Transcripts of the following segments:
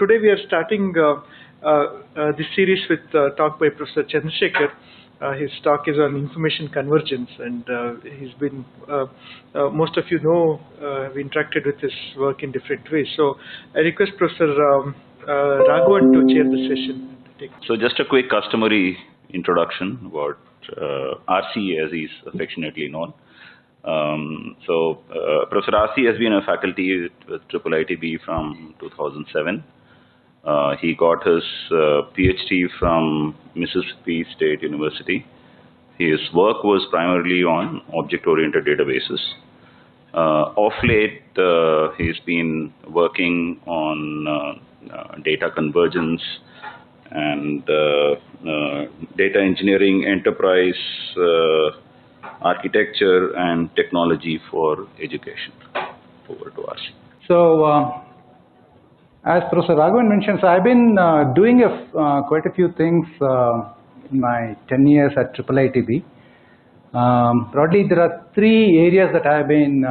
today we are starting this series with talk by Professor Chandrashekar. His talk is on information convergence, and he's been, most of you know, we interacted with his work in different ways. So I request Professor Raghavan to chair the session. So just a quick customary introduction about RC, as he's affectionately known. Professor RC has been a faculty with IIIT-B from 2007. He got his PhD from Mississippi State University. His work was primarily on object-oriented databases. Of late, he's been working on data convergence and data engineering, enterprise architecture, and technology for education. Over to us. So, as Professor Raghavan mentioned, so I've been doing quite a few things in my 10 years at IIIT-B. Broadly, there are three areas that I've been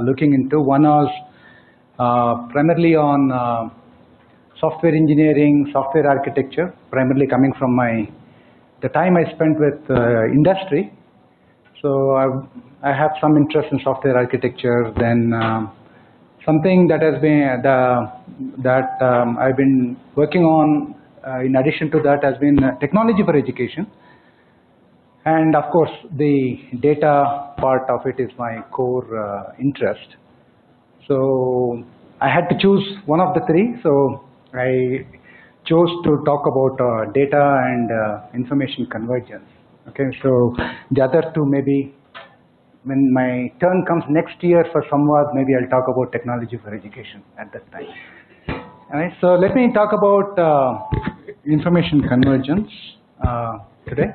looking into. One was primarily on software engineering, software architecture, primarily coming from the time I spent with industry. So I have some interest in software architecture. Then something that has been I've been working on in addition to that has been technology for education. And of course, the data part of it is my core interest. So I had to choose one of the three. So I chose to talk about data and information convergence. Okay, so the other two, maybe when my turn comes next year for Samvaad, maybe I'll talk about technology for education at that time. All right, so let me talk about information convergence today.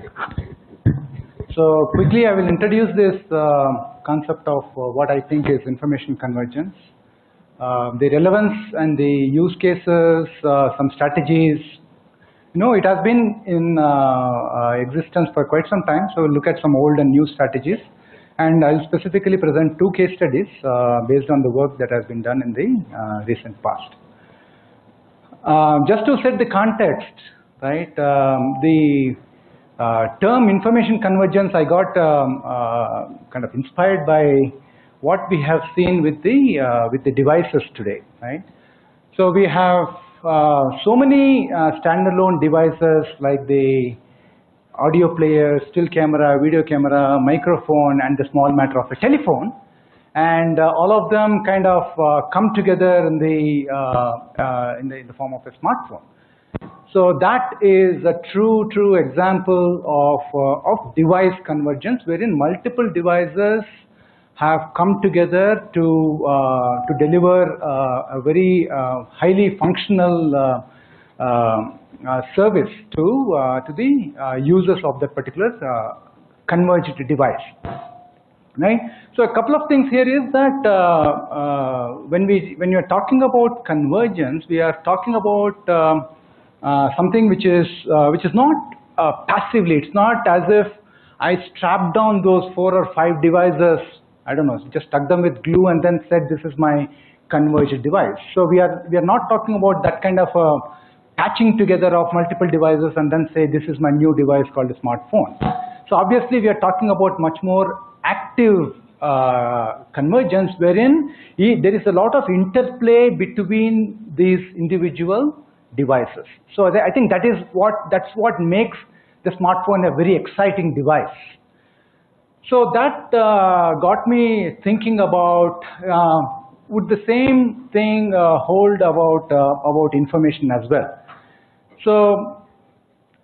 So quickly, I will introduce this concept of what I think is information convergence. The relevance and the use cases, some strategies. It has been in existence for quite some time, so we'll look at some old and new strategies. And I'll specifically present two case studies based on the work that has been done in the recent past. Just to set the context, right, the term information convergence, I got kind of inspired by what we have seen with the devices today, right? So we have so many standalone devices like the audio player, still camera, video camera, microphone, and the small matter of a telephone, and all of them kind of come together in the form of a smartphone. So that is a true example of device convergence, wherein multiple devices have come together to deliver a very highly functional service to the users of that particular converged device. Right. So a couple of things here is that when you're talking about convergence, we are talking about something which is not passively. It's not as if I strapped down those 4 or 5 devices, I don't know, just stuck them with glue and then said this is my converged device. So we are not talking about that kind of patching together of multiple devices and then say this is my new device called a smartphone. So obviously we are talking about much more active convergence, wherein there is a lot of interplay between these individual devices. So I think that's what makes the smartphone a very exciting device. So that got me thinking about would the same thing hold about information as well. So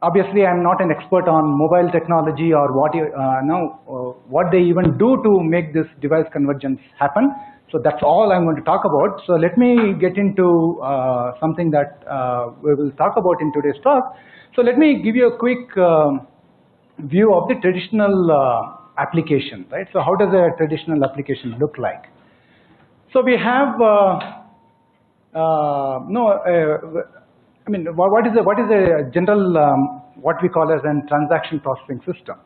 obviously I'm not an expert on mobile technology or what they even do to make this device convergence happen. So that's all I'm going to talk about. So let me get into something that we will talk about in today's talk. So let me give you a quick view of the traditional application, right? So how does a traditional application look like? So we have what is a general what we call as a transaction processing system?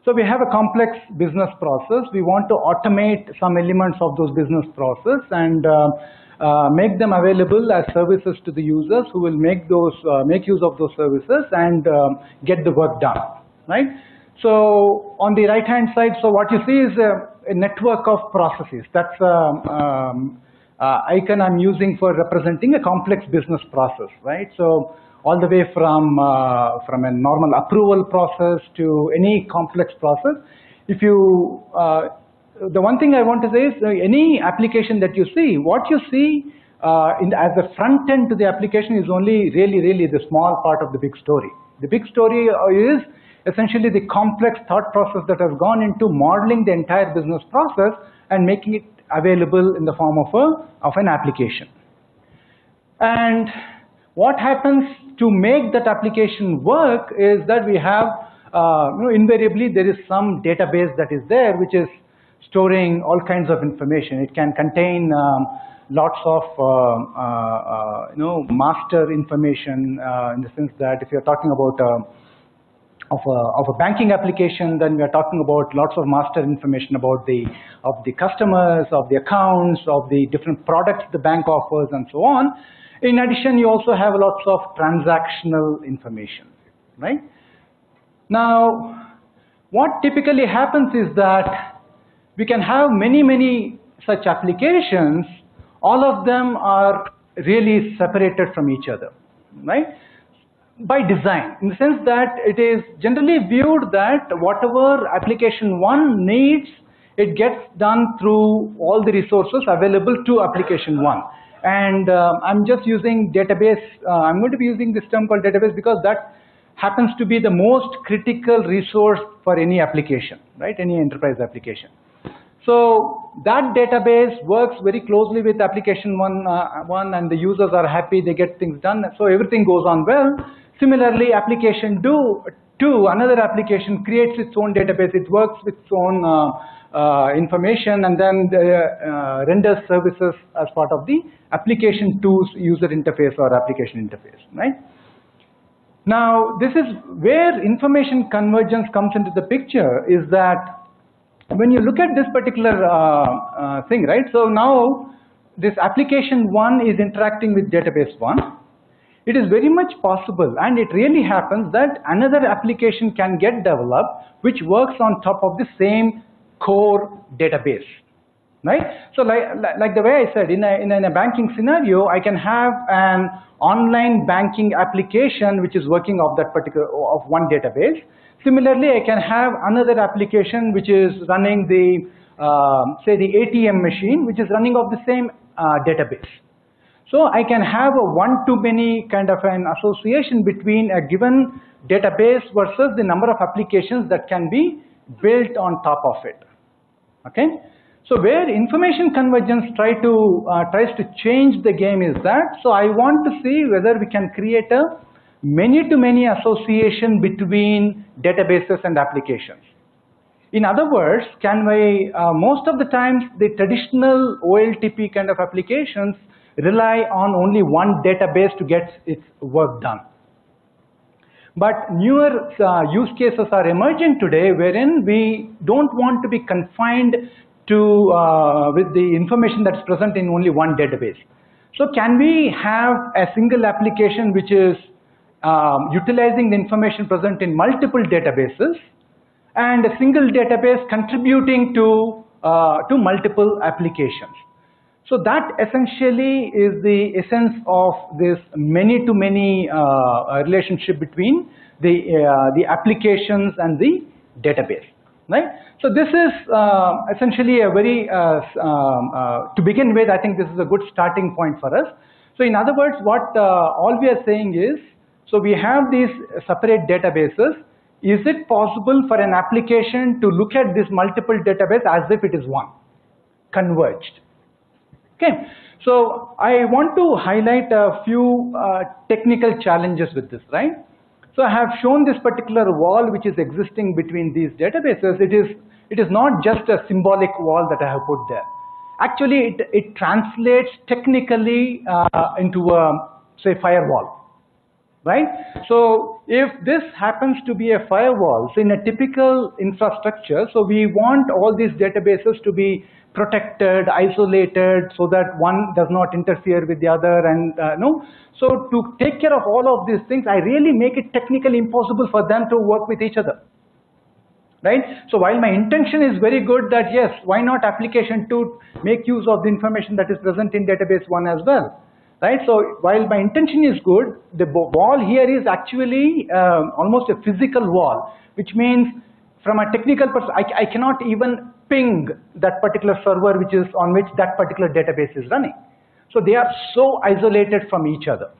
So we have a complex business process. We want to automate some elements of those business process, and make them available as services to the users who will make use of those services and get the work done, right? So on the right hand side, so what you see is a network of processes. That's icon I'm using for representing a complex business process, right? So all the way from a normal approval process to any complex process. If you the one thing I want to say is any application that you see, what you see as a front end to the application is only really the small part of the big story. The big story is essentially the complex thought process that has gone into modeling the entire business process and making it available in the form of an application. And what happens to make that application work is that we have, invariably there is some database that is there which is storing all kinds of information. It can contain lots of master information in the sense that if you're talking about of a banking application, then we are talking about lots of master information about the customers, of the accounts, of the different products the bank offers, and so on. In addition, you also have lots of transactional information, right? Now, what typically happens is that we can have many such applications. All of them are really separated from each other, right? By design, in the sense that it is generally viewed that whatever application 1 needs, it gets done through all the resources available to application 1. And I'm just using database, I'm going to be using this term called database because that happens to be the most critical resource for any application, right? Any enterprise application. So that database works very closely with application one and the users are happy, they get things done, so everything goes on well. Similarly, application 2, another application creates its own database, it works with its own information and then renders services as part of the application 2's user interface or application interface, right? Now, this is where information convergence comes into the picture, is that when you look at this particular thing, right? So now this application 1 is interacting with database 1. It is very much possible, and it really happens, that another application can get developed which works on top of the same core database, right? So like the way I said, in a banking scenario, I can have an online banking application which is working off that of one database. Similarly, I can have another application which is running the, say the ATM machine, which is running off the same database. So I can have a one-to-many kind of an association between a given database versus the number of applications that can be built on top of it. Okay. So where information convergence tries to change the game is that, so I want to see whether we can create a many-to-many association between databases and applications. In other words, can we, most of the times the traditional OLTP kind of applications rely on only one database to get its work done. But newer use cases are emerging today wherein we don't want to be confined to with the information that's present in only one database. So can we have a single application which is utilizing the information present in multiple databases and a single database contributing to multiple applications? So that essentially is the essence of this many-to-many relationship between the applications and the database, right? So this is essentially a very, to begin with, I think this is a good starting point for us. So in other words, what all we are saying is, so we have these separate databases. Is it possible for an application to look at this multiple database as if it is one, converged? Okay, so I want to highlight a few technical challenges with this, right? So I have shown this particular wall which is existing between these databases. It is not just a symbolic wall that I have put there. Actually, it translates technically into a, say, firewall, right? So if this happens to be a firewall, so in a typical infrastructure, so we want all these databases to be protected, isolated, so that one does not interfere with the other, and no. So to take care of all of these things, I really make it technically impossible for them to work with each other. Right? So while my intention is very good that yes, why not application 2 make use of the information that is present in database 1 as well, right? So while my intention is good, the wall here is actually almost a physical wall, which means from a technical perspective, I cannot even ping that particular server which is on which that particular database is running. So they are so isolated from each other,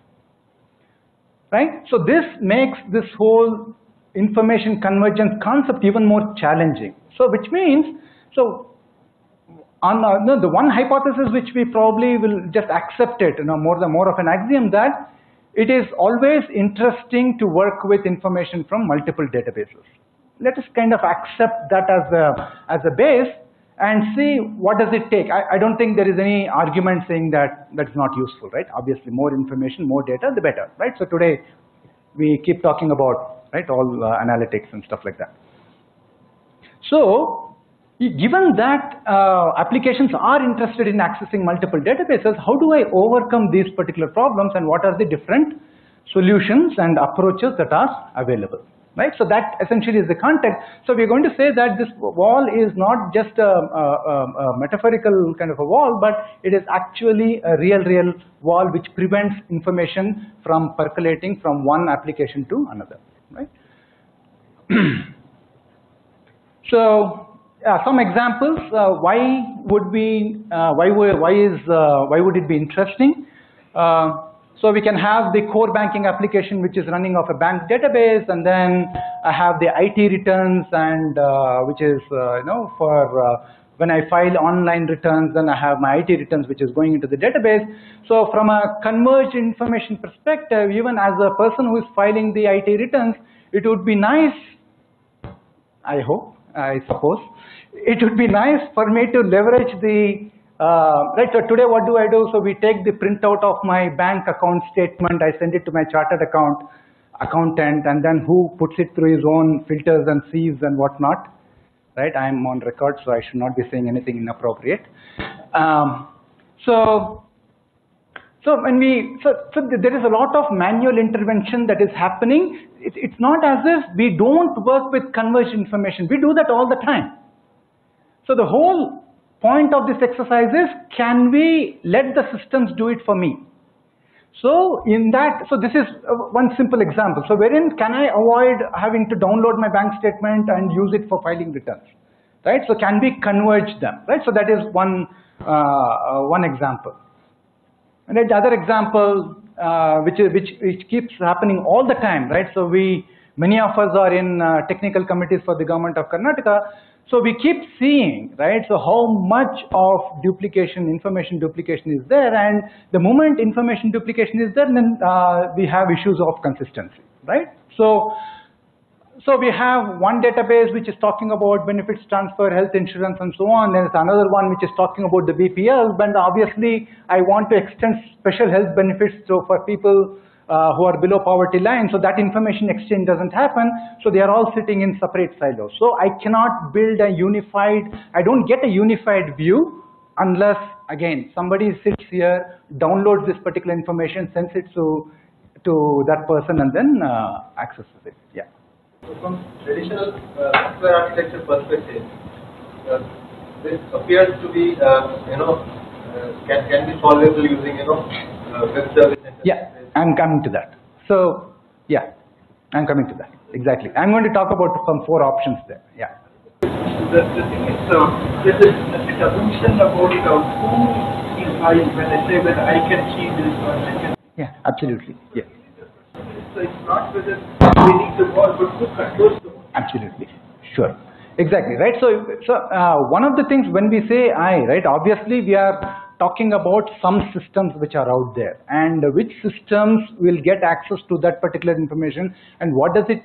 right? So this makes this whole information convergence concept even more challenging. So which means, so on the one hypothesis which we probably will just accept it, more of an axiom, that it is always interesting to work with information from multiple databases. Let us kind of accept that as a base and see what does it take. I don't think there is any argument saying that that's not useful, right? Obviously, more information, more data, the better, right? So today we keep talking about, right, all analytics and stuff like that. So given that applications are interested in accessing multiple databases, how do I overcome these particular problems, and what are the different solutions and approaches that are available, right? So that essentially is the context. So we're going to say that this wall is not just a metaphorical kind of a wall, but it is actually a real wall which prevents information from percolating from one application to another, right? So some examples. Why would it be interesting? So we can have the core banking application which is running off a bank database, and then I have the IT returns, and which is for when I file online returns, then I have my IT returns which is going into the database. So from a converged information perspective, even as a person who is filing the IT returns, it would be nice, I hope, I suppose, it would be nice for me to leverage the right. So today what do I do? So we take the printout of my bank account statement, I send it to my chartered accountant, and then who puts it through his own filters and sieves and whatnot, right? I'm on record, so I should not be saying anything inappropriate. So there is a lot of manual intervention that is happening. It's not as if we don't work with converged information. We do that all the time. So the whole point of this exercise is, can we let the systems do it for me? So in that, so this is one simple example. So wherein can I avoid having to download my bank statement and use it for filing returns, right? So can we converge them, right? So that is one example. And then the other example, which keeps happening all the time, right? So many of us are in technical committees for the government of Karnataka. So we keep seeing, right? So how much of duplication, information duplication is there, and the moment information duplication is there, then we have issues of consistency, right? So we have one database which is talking about benefits transfer, health insurance, and so on. There's another one which is talking about the BPL, but obviously I want to extend special health benefits so for people who are below poverty line, so that information exchange doesn't happen, so they are all sitting in separate silos. So I cannot build a unified, I don't get a unified view unless, again, somebody sits here, downloads this particular information, sends it to that person, and then accesses it. Yeah. So from traditional software architecture perspective, this appears to be, can be solvable using, web service. Yeah. I'm coming to that. So, yeah, I'm coming to that. Exactly. I'm going to talk about some 4 options there. Yeah. The thing is, there's a assumption about who is I when I say that I can see this or I can. Yeah, absolutely. Yeah. So it's not whether we need the wall, but who controls the wall. Absolutely. Sure. Exactly. Right. So one of the things when we say I, right, obviously we are talking about some systems which are out there, and which systems will get access to that particular information, and what does it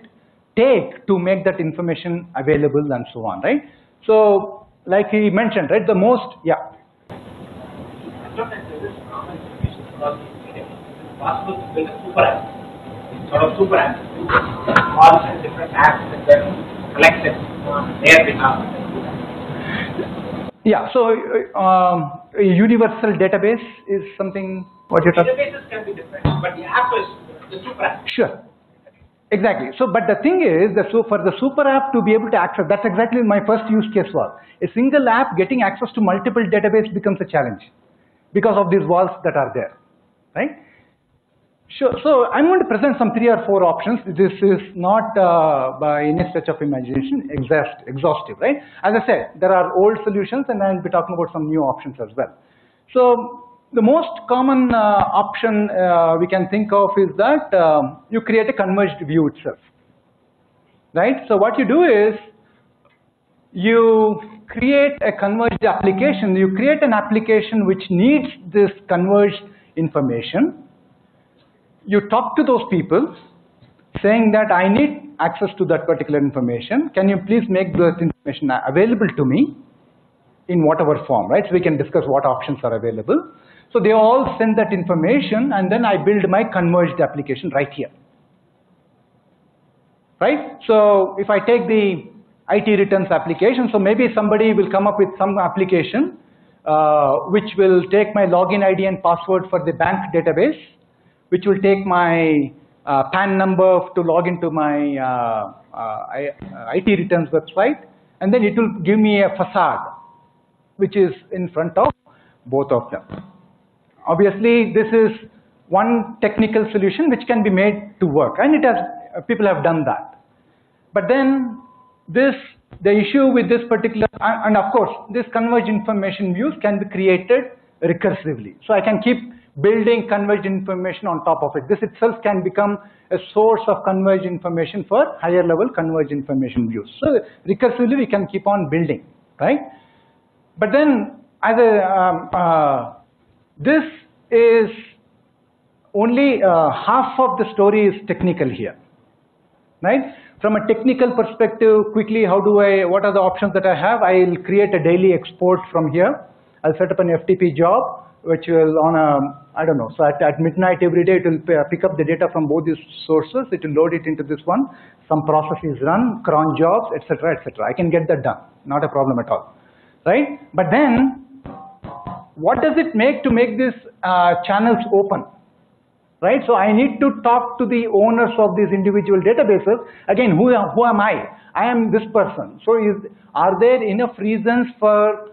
take to make that information available, and so on, right? So like he mentioned, right, the most, yeah. As long as there is common information across the internet, it's possible to build a super app. sort of super apps, calls and different apps and then collects it on their behalf. Yeah, so a universal database is something, what you're talking about? Databases can be different, but the app is the super app. Sure, exactly. So, but the thing is that so for the super app to be able to access, that's exactly my first use case was. A single app getting access to multiple database becomes a challenge because of these walls that are there, right? Sure. So I'm going to present some 3 or 4 options. This is not by any stretch of imagination exhaustive, right? As I said, there are old solutions, and I'll be talking about some new options as well. So the most common option we can think of is that you create a converged view itself, right? So what you do is you create a converged application. You create an application which needs this converged information. You talk to those people saying that I need access to that particular information. Can you please make that information available to me in whatever form, right? So we can discuss what options are available. So they all send that information, and then I build my converged application right here, right? So if I take the IT returns application, so maybe somebody will come up with some application which will take my login ID and password for the bank database, which will take my PAN number to log into my IT returns website, and then it will give me a facade which is in front of both of them. Obviously, this is one technical solution which can be made to work, and it has people have done that. But then the issue with this particular, and of course, this converged information views can be created recursively. So I can keep building converged information on top of it. This itself can become a source of converged information for higher level converged information views. So recursively we can keep on building, right? But then as a, this is only half of the story is technical here, right? From a technical perspective, quickly, what are the options that I have? I'll create a daily export from here. I'll set up an FTP job, which will on a, I don't know, so at midnight every day it will pick up the data from both these sources, it will load it into this one, some process is run, cron jobs, etc., etc. I can get that done, not a problem at all, right? But then, what does it make to make these channels open, right? So I need to talk to the owners of these individual databases. Again, who am I? I am this person. So are there enough reasons for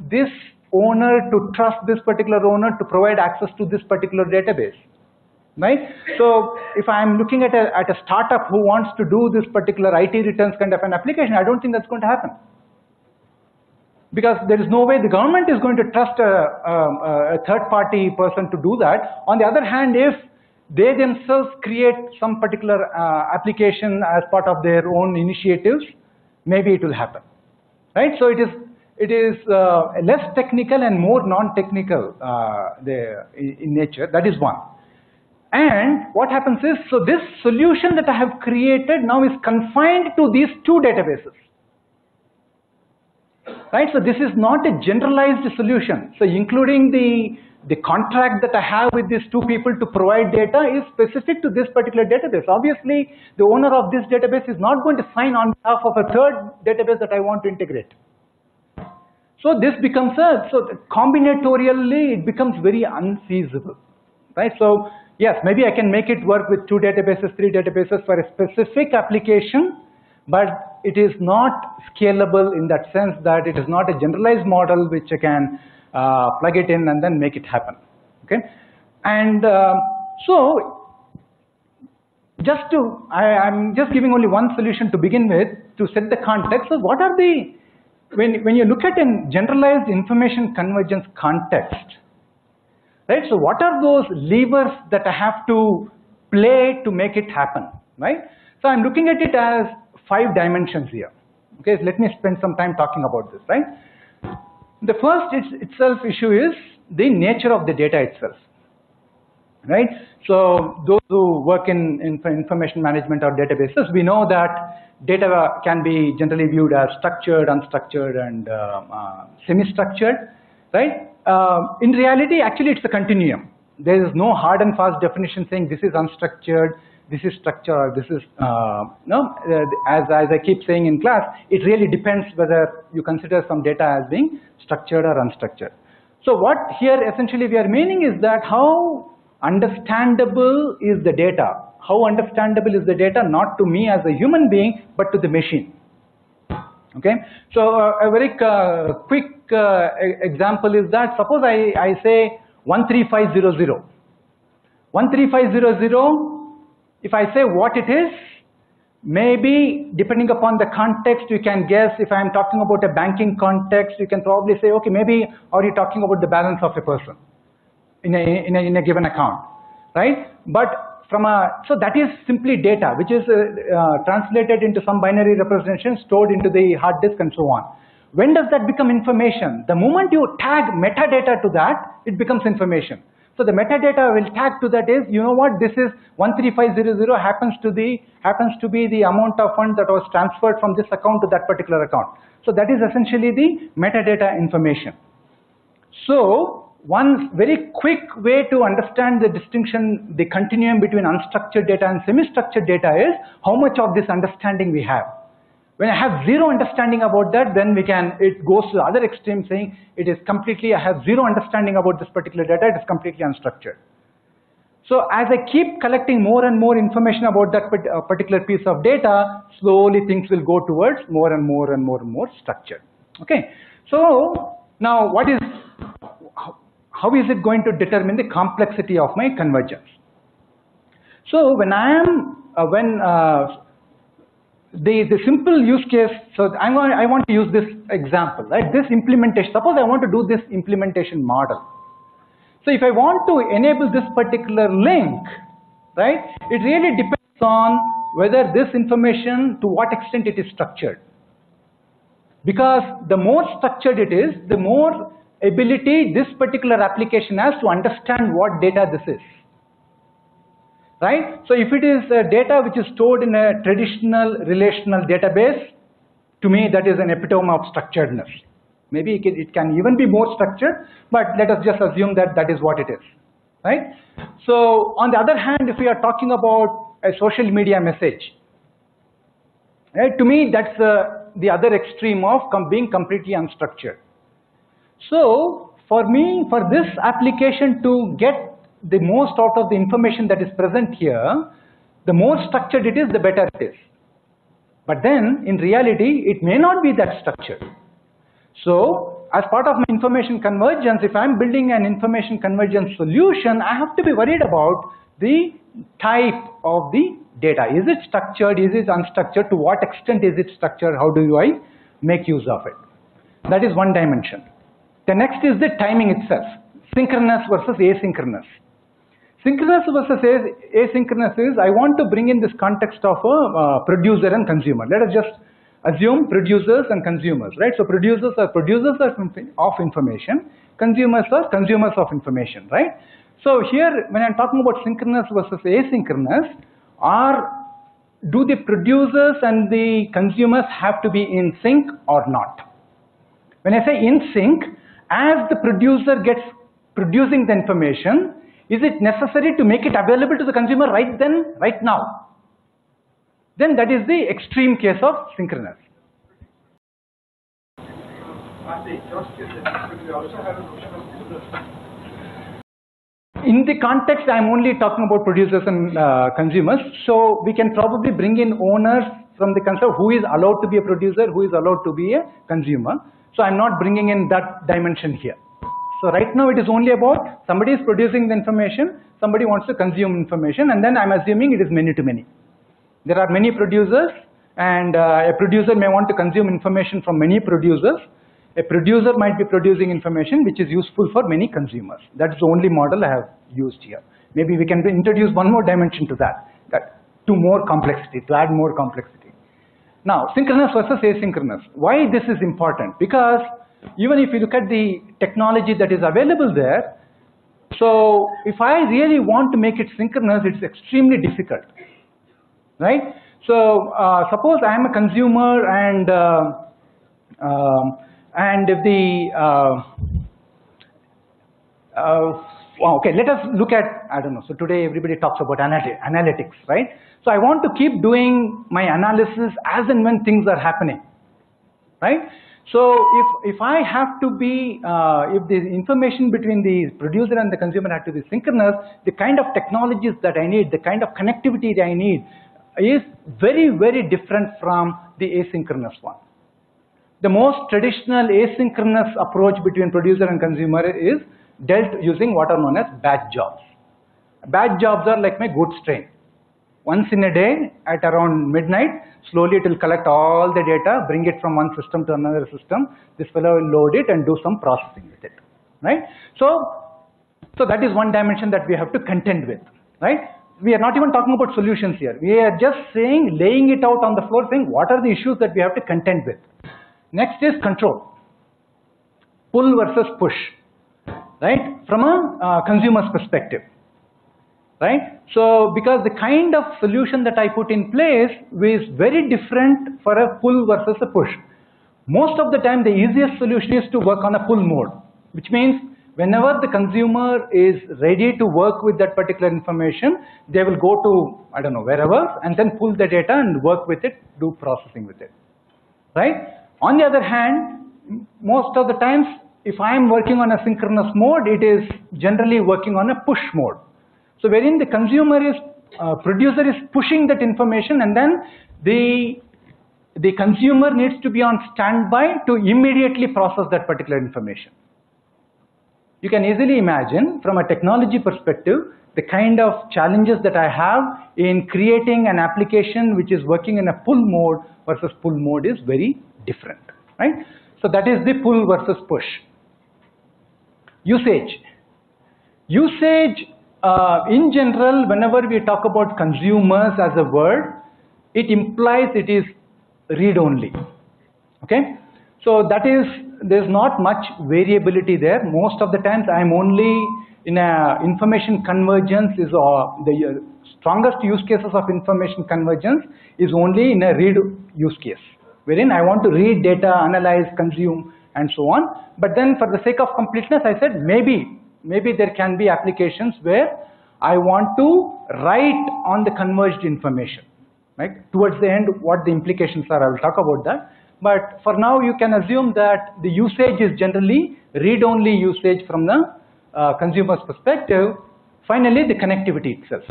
this owner to trust this particular owner to provide access to this particular database, right? So if I'm looking at a startup who wants to do this particular IT returns kind of an application, I don't think that's going to happen. Because there is no way the government is going to trust a third-party person to do that. On the other hand, if they themselves create some particular application as part of their own initiatives, maybe it will happen, right? So it is less technical and more non-technical in nature. That is one. And what happens is, so this solution that I have created now is confined to these 2 databases. Right, so this is not a generalized solution. So including the contract that I have with these 2 people to provide data is specific to this particular database. Obviously, the owner of this database is not going to sign on behalf of a third database that I want to integrate. So this becomes so combinatorially it becomes very unfeasible, right? So yes, maybe I can make it work with 2 databases, 3 databases for a specific application, but it is not scalable in that sense that it is not a generalized model which I can plug it in and then make it happen, okay? And so I'm just giving only one solution to begin with to set the context. So what are the, when you look at a generalized information convergence context, right? So what are those levers that I have to play to make it happen, right? So I'm looking at it as 5 dimensions here. Okay, so let me spend some time talking about this, right? The first issue is the nature of the data itself, right? So those who work in information management or databases, we know that data can be generally viewed as structured, unstructured, and semi-structured, right? In reality, actually, it's a continuum. There is no hard and fast definition saying this is unstructured, this is structured, or this is, as I keep saying in class, it really depends whether you consider some data as being structured or unstructured. So what here essentially we are meaning is that how understandable is the data? How understandable is the data, not to me as a human being, but to the machine? Okay, so a very quick example is that suppose I say 13500. 13500, if I say what it is, maybe depending upon the context you can guess. If I am talking about a banking context, you can probably say, okay, maybe are you talking about the balance of a person in a given account, right? But so that is simply data which is translated into some binary representation, stored into the hard disk and so on. When does that become information? The moment you tag metadata to that, it becomes information. So the metadata will tag to that is, you know what, this is 13500 happens to be the amount of funds that was transferred from this account to that particular account. So that is essentially the metadata information. So one very quick way to understand the distinction, the continuum between unstructured data and semi-structured data is how much of this understanding we have. When I have zero understanding about that, then it goes to the other extreme saying it is completely, I have zero understanding about this particular data, it is completely unstructured. So as I keep collecting more and more information about that particular piece of data, slowly things will go towards more and more and more and more structured. Okay, so now how is it going to determine the complexity of my convergence? So when the simple use case, so I want to use this example, right? This implementation, suppose I want to do this implementation model. So if I want to enable this particular link, right, it really depends on whether this information, to what extent it is structured. Because the more structured it is, the more ability this particular application has to understand what data this is. Right? So if it is data which is stored in a traditional relational database, to me that is an epitome of structuredness. Maybe it can even be more structured, but let us just assume that that is what it is. Right? So on the other hand, if we are talking about a social media message, right, to me that's the other extreme of being completely unstructured. So for me, for this application to get the most out of the information that is present here, the more structured it is, the better it is. But then in reality, it may not be that structured. So as part of my information convergence, if I'm building an information convergence solution, I have to be worried about the type of the data. Is it structured? Is it unstructured? To what extent is it structured? How do I make use of it? That is one dimension. The next is the timing itself, synchronous versus asynchronous. Synchronous versus asynchronous is, I want to bring in this context of a producer and consumer. Let us just assume producers and consumers, right? So producers are producers of information, consumers are consumers of information, right? So here, when I'm talking about synchronous versus asynchronous, do the producers and the consumers have to be in sync or not? When I say in sync, as the producer gets producing the information, is it necessary to make it available to the consumer right then, right now? Then that is the extreme case of synchronous. In the context, I'm only talking about producers and consumers, so we can probably bring in owners from the concept who is allowed to be a producer, who is allowed to be a consumer. So I'm not bringing in that dimension here. So right now it is only about somebody is producing the information, somebody wants to consume information, and then I'm assuming it is many to many. There are many producers, and a producer may want to consume information from many producers. A producer might be producing information which is useful for many consumers. That's the only model I have used here. Maybe we can introduce one more dimension to that to more complexity, to add more complexity. Now, synchronous versus asynchronous. Why this is important? Because even if you look at the technology that is available there, so if I really want to make it synchronous, it's extremely difficult, right? So suppose I am a consumer and if the Okay, let us look at, I don't know, so today everybody talks about analytics, right? So I want to keep doing my analysis as and when things are happening, right? So if I have to be, if the information between the producer and the consumer have to be synchronous, the kind of technologies that I need, the kind of connectivity that I need is very, very different from the asynchronous one. The most traditional asynchronous approach between producer and consumer is dealt using what are known as batch jobs. Batch jobs are like my goods train. Once in a day at around midnight, slowly it will collect all the data, bring it from one system to another system. This fellow will load it and do some processing with it, right? So that is one dimension that we have to contend with, right? We are not even talking about solutions here. We are just saying, laying it out on the floor, saying what are the issues that we have to contend with. Next is control. Pull versus push, right? From a consumer's perspective, right? So because the kind of solution that I put in place is very different for a pull versus a push. Most of the time the easiest solution is to work on a pull mode, which means whenever the consumer is ready to work with that particular information, they will go to, I don't know, wherever, and then pull the data and work with it, do processing with it, right? On the other hand, most of the times, if I am working on a synchronous mode, it is generally working on a push mode. So wherein the consumer is, producer is pushing that information, and then the consumer needs to be on standby to immediately process that particular information. You can easily imagine from a technology perspective, the kind of challenges that I have in creating an application which is working in a pull mode versus pull mode is very different, right? So that is the pull versus push. Usage. In general, whenever we talk about consumers as a word, it implies it is read-only, okay? So that is, there's not much variability there. Most of the times I'm only in a information convergence is the strongest use cases of information convergence is only in a read use case, wherein I want to read data, analyze, consume, and so on. But then for the sake of completeness, I said maybe there can be applications where I want to write on the converged information, right? Towards the end, what the implications are, I will talk about that. But for now, you can assume that the usage is generally read-only usage from the consumer's perspective. Finally, the connectivity itself,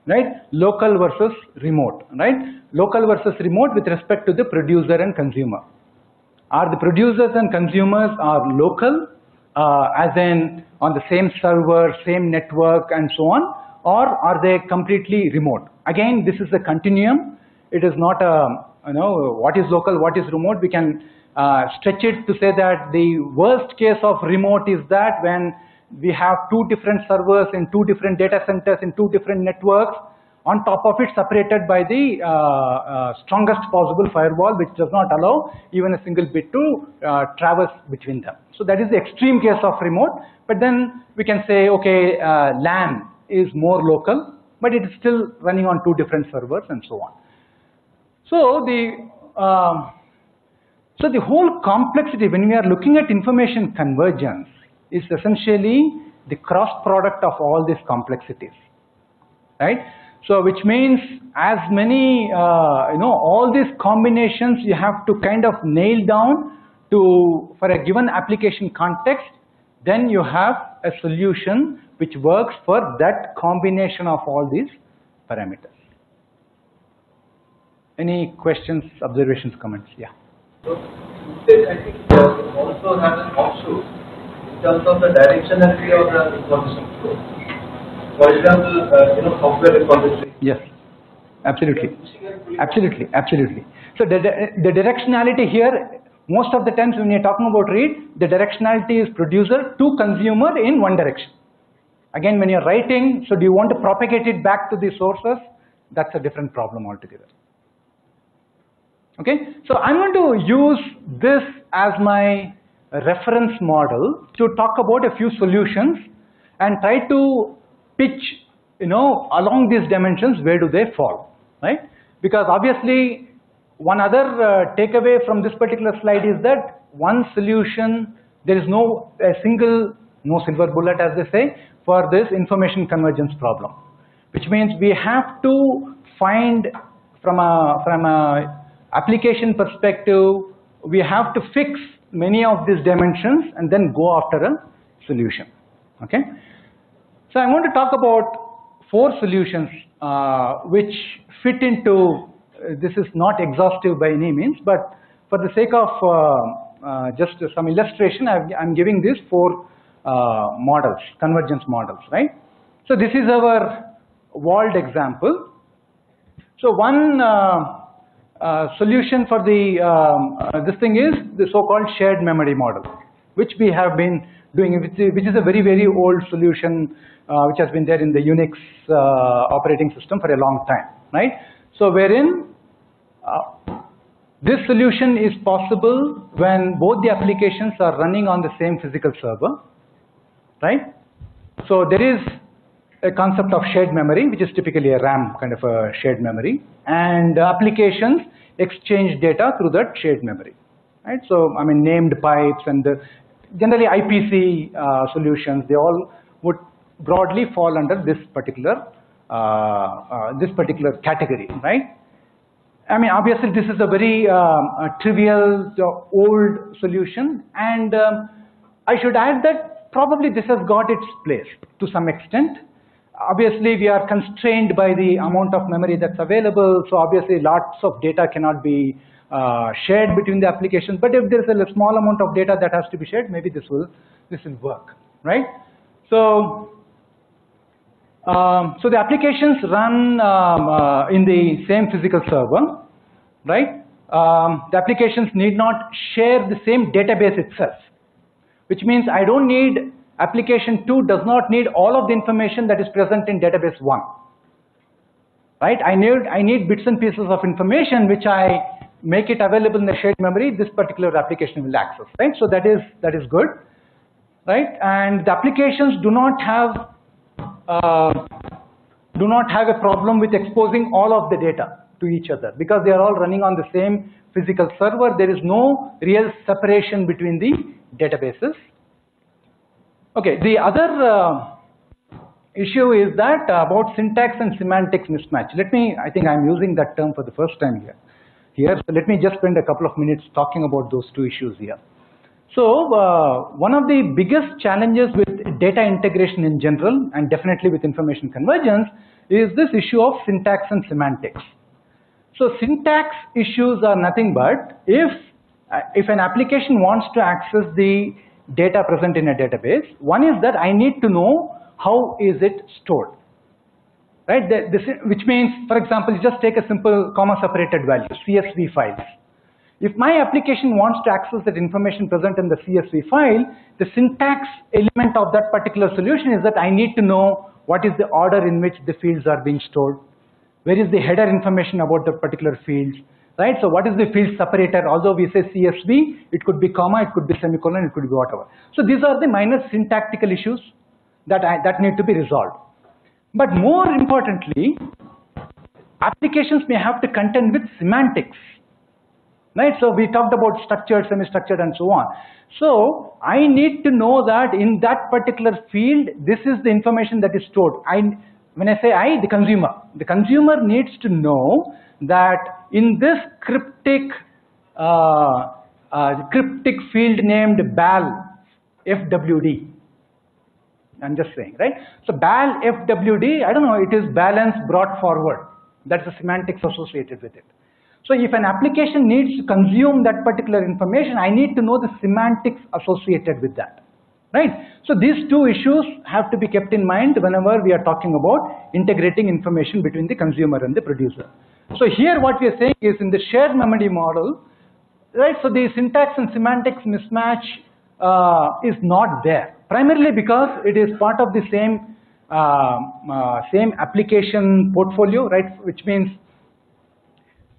right? Local versus remote, right? Local versus remote with respect to the producer and consumer. Are the producers and consumers are local, as in on the same server, same network, and so on, or are they completely remote? Again, this is a continuum. It is not a, what is local, what is remote. We can stretch it to say that the worst case of remote is that when we have two different servers in two different data centers in two different networks, on top of it separated by the strongest possible firewall, which does not allow even a single bit to traverse between them. So that is the extreme case of remote. But then we can say, okay, LAN is more local, but it is still running on two different servers and so on. So the whole complexity when we are looking at information convergence is essentially the cross product of all these complexities, right? So which means as many, all these combinations you have to kind of nail down to for a given application context, then you have a solution which works for that combination of all these parameters. Any questions, observations, comments? Yeah. So usage, I think, also has an offshoot in terms of the directionality of the information flow. For example, software repository. Yes, absolutely, absolutely. So the directionality here, most of the times when you're talking about read, the directionality is producer to consumer in one direction. Again, when you're writing, so do you want to propagate it back to the sources? That's a different problem altogether. Okay, so I'm going to use this as my reference model to talk about a few solutions and try to pitch, along these dimensions, where do they fall, right? Because obviously, one other takeaway from this particular slide is that one solution, there is no a single no silver bullet, as they say, for this information convergence problem, which means we have to find from a application perspective, we have to fix many of these dimensions and then go after a solution. Okay, so I want to talk about 4 solutions which fit into. This is not exhaustive by any means, but for the sake of just some illustration, I'm giving these 4 models, convergence models, right? So this is our walled example. So one solution for the this thing is the so-called shared memory model, which we have been doing, which is a very, very old solution which has been there in the Unix operating system for a long time, right? So wherein this solution is possible when both the applications are running on the same physical server, right? So there is a concept of shared memory, which is typically a RAM kind of a shared memory, and applications exchange data through that shared memory, right? So I mean, named pipes and generally IPC solutions, they all would broadly fall under this particular category, right? I mean, obviously this is a very trivial, old solution, and I should add that probably this has got its place to some extent. Obviously, we are constrained by the amount of memory that's available, so obviously lots of data cannot be shared between the applications, but if there's a small amount of data that has to be shared, maybe this will work, right? So so the applications run in the same physical server, right? The applications need not share the same database itself, which means I don't need, application 2 does not need all of the information that is present in database 1, right? I need bits and pieces of information which I make it available in the shared memory, this particular application will access, right? So that is good, right? And the applications do not have a problem with exposing all of the data to each other because they are all running on the same physical server. There is no real separation between the databases. Okay, the other issue is that about syntax and semantics mismatch. I think I'm using that term for the first time here. So let me just spend a couple of minutes talking about those 2 issues here. So one of the biggest challenges with data integration in general, and definitely with information convergence, is this issue of syntax and semantics. So syntax issues are nothing but if an application wants to access the data present in a database, one is that I need to know how is it stored, right? Which means, for example, you just take a simple comma separated value, CSV files. If my application wants to access that information present in the CSV file, the syntax element of that particular solution is that I need to know what is the order in which the fields are being stored, where is the header information about the particular fields, right? So what is the field separator? Although we say CSV, it could be comma, it could be semicolon, it could be whatever. So these are the minor syntactical issues that need to be resolved. But more importantly, applications may have to contend with semantics. Right, so we talked about structured, semi-structured, and so on. So I need to know that in that particular field, this is the information that is stored. When I say I, the consumer needs to know that in this cryptic field named BAL FWD. I'm just saying, right? So BAL FWD, I don't know, it is balance brought forward. That's the semantics associated with it. So if an application needs to consume that particular information, I need to know the semantics associated with that, right? So these 2 issues have to be kept in mind whenever we are talking about integrating information between the consumer and the producer. So here what we are saying is in the shared memory model, right, so the syntax and semantics mismatch is not there, primarily because it is part of the same application portfolio, right, which means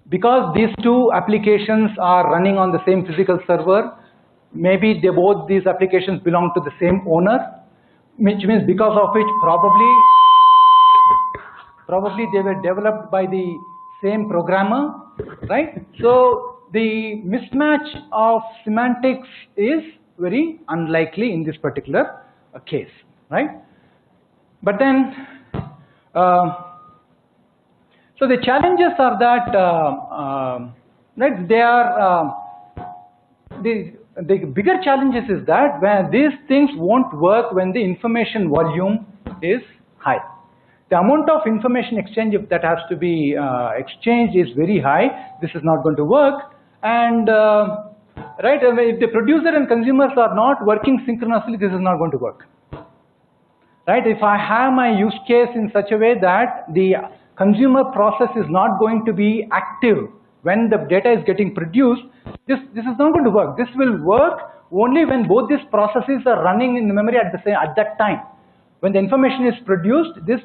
because these 2 applications are running on the same physical server, maybe both these applications belong to the same owner, which means because of which probably they were developed by the same programmer, right? So the mismatch of semantics is very unlikely in this particular a case, right? But then, so the challenges are that right, they are the bigger challenges is that when these things won't work when the information volume is high. The amount of information exchange that has to be exchanged is very high. This is not going to work, and right, if the producer and consumers are not working synchronously, this is not going to work. Right? If I have my use case in such a way that the consumer process is not going to be active when the data is getting produced, this is not going to work. This will work only when both these processes are running in the memory at that time. When the information is produced, this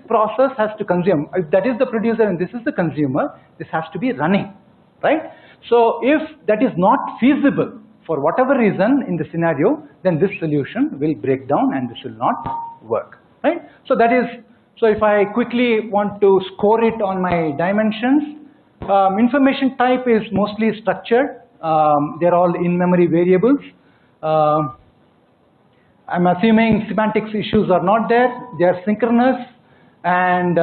process has to consume. If that is the producer and this is the consumer, this has to be running, right? So if that is not feasible for whatever reason in the scenario, then this solution will break down and this will not work, right? So that is, so if I quickly want to score it on my dimensions, information type is mostly structured. They're all in-memory variables. I'm assuming semantics issues are not there. They are synchronous, and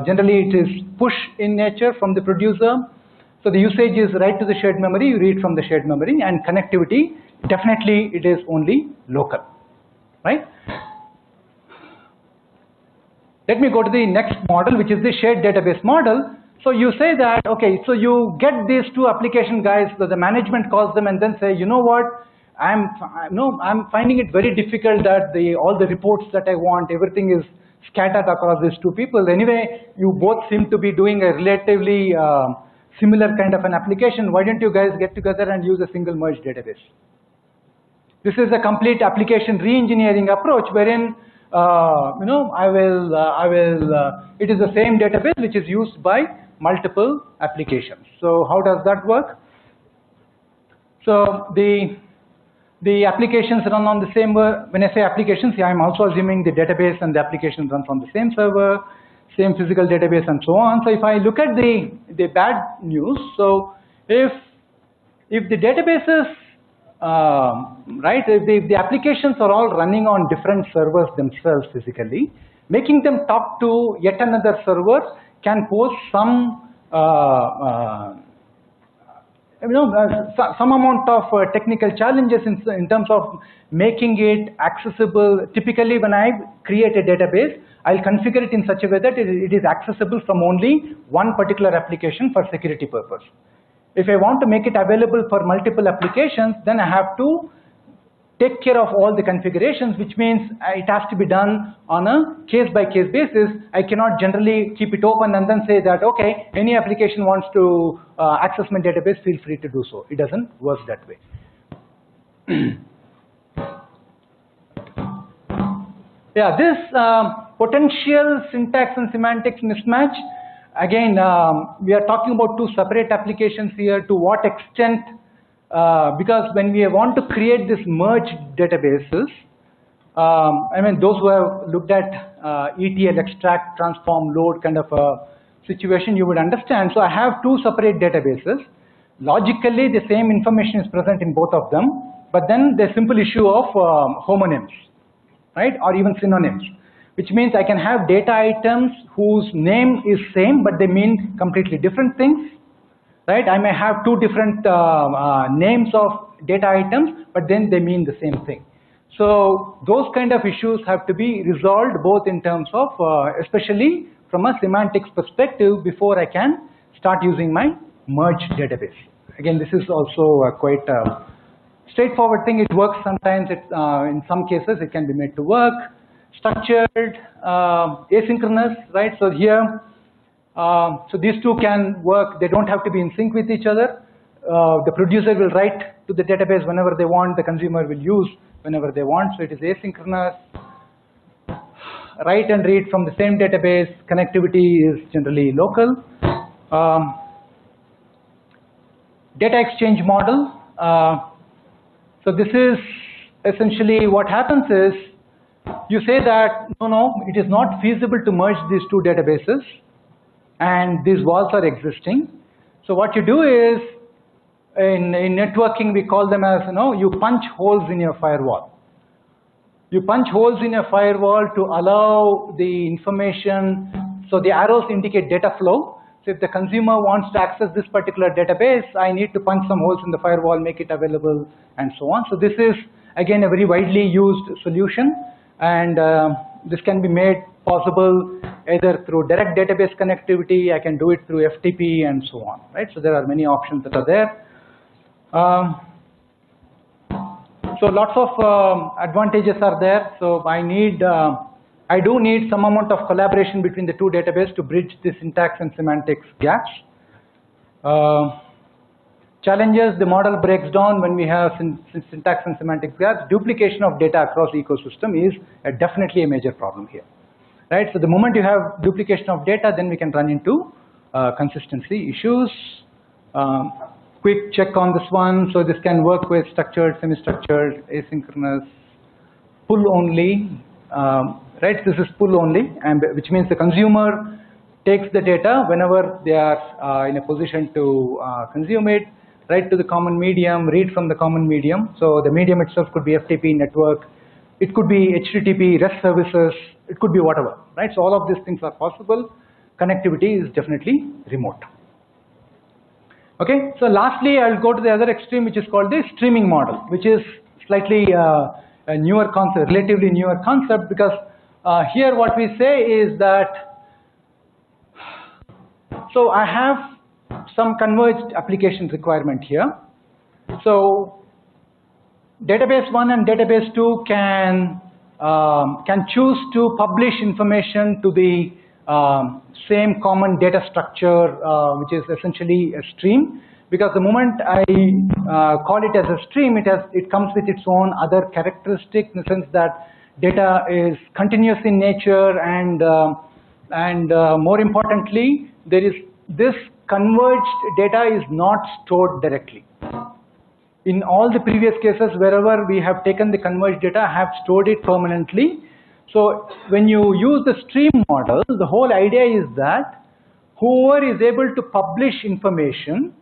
generally it is push in nature from the producer. So the usage is write to the shared memory, you read from the shared memory, and connectivity, definitely it is only local, right? Let me go to the next model, which is the shared database model. So you say that, okay, so you get these two application guys, so the management calls them and then say, you know what, I'm finding it very difficult that all the reports that I want, everything is scattered across these two people. Anyway, you both seem to be doing a relatively similar kind of an application. Why don't you guys get together and use a single merged database? This is a complete application re-engineering approach wherein it is the same database which is used by multiple applications. So how does that work? So the applications run on the same, when I say applications, yeah, I'm also assuming the database and the application runs on the same server, same physical database and so on. So if I look at the bad news, so if the databases, right, if the applications are all running on different servers themselves physically, making them talk to yet another server can pose some some amount of technical challenges in terms of making it accessible. Typically, when I create a database, I'll configure it in such a way that it is accessible from only one particular application for security purpose. If I want to make it available for multiple applications, then I have to take care of all the configurations, which means it has to be done on a case-by-case basis. I cannot generally keep it open and then say that, okay, any application wants to access my database, feel free to do so. It doesn't work that way. Yeah, this potential syntax and semantics mismatch, again, we are talking about two separate applications here. To what extent? Because when we want to create this merged databases, I mean, those who have looked at ETL, extract, transform, load kind of a situation, you would understand. So I have two separate databases. Logically, the same information is present in both of them, but then the simple issue of homonyms, right, or even synonyms, which means I can have data items whose name is same, but they mean completely different things. Right? I may have two different names of data items, but then they mean the same thing. So those kind of issues have to be resolved both in terms of, especially from a semantics perspective, before I can start using my merged database. Again, this is also quite a straightforward thing. It works sometimes. In some cases, it can be made to work. Structured, asynchronous, right? So here, so these two can work. They don't have to be in sync with each other. The producer will write to the database whenever they want. The consumer will use whenever they want. So it is asynchronous. Write and read from the same database. Connectivity is generally local. Data exchange model. So this is essentially what happens is you say that no, it is not feasible to merge these two databases, and these walls are existing. So what you do is, in networking we call them as, you punch holes in your firewall. You punch holes in a firewall to allow the information, so the arrows indicate data flow. So if the consumer wants to access this particular database, I need to punch some holes in the firewall, make it available, and so on. So this is, again, a very widely used solution, and this can be made possible either through direct database connectivity, I can do it through FTP, and so on, right? So there are many options that are there. So lots of advantages are there. So I do need some amount of collaboration between the two databases to bridge the syntax and semantics gaps. Challenges, the model breaks down when we have syntax and semantics gaps. Duplication of data across the ecosystem is definitely a major problem here, right? So the moment you have duplication of data, then we can run into consistency issues. Quick check on this one. So this can work with structured, semi-structured, asynchronous, pull only, right? This is pull only, and which means the consumer takes the data whenever they are in a position to consume it, write to the common medium, read from the common medium. So the medium itself could be FTP network, it could be HTTP, REST services, it could be whatever, right? So all of these things are possible. Connectivity is definitely remote. Okay, so lastly, I'll go to the other extreme, which is called the streaming model, which is slightly a newer concept, relatively newer concept, because here what we say is that, so I have some converged application requirement here. So database 1 and database 2 can choose to publish information to the same common data structure, which is essentially a stream, because the moment I call it as a stream, it comes with its own other characteristic, in the sense that data is continuous in nature, and more importantly, this converged data is not stored directly. In all the previous cases, wherever we have taken the converged data, I have stored it permanently. So when you use the stream model, the whole idea is that whoever is able to publish information,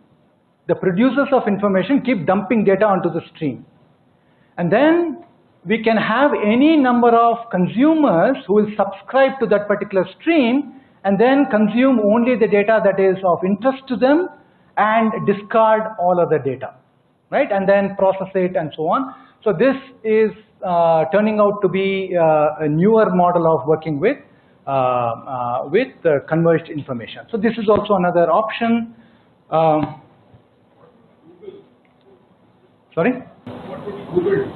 the producers of information keep dumping data onto the stream. And then we can have any number of consumers who will subscribe to that particular stream and then consume only the data that is of interest to them and discard all other data, right? And then process it and so on. So this is turning out to be a newer model of working with converged information. So this is also another option. Sorry? What would Google do?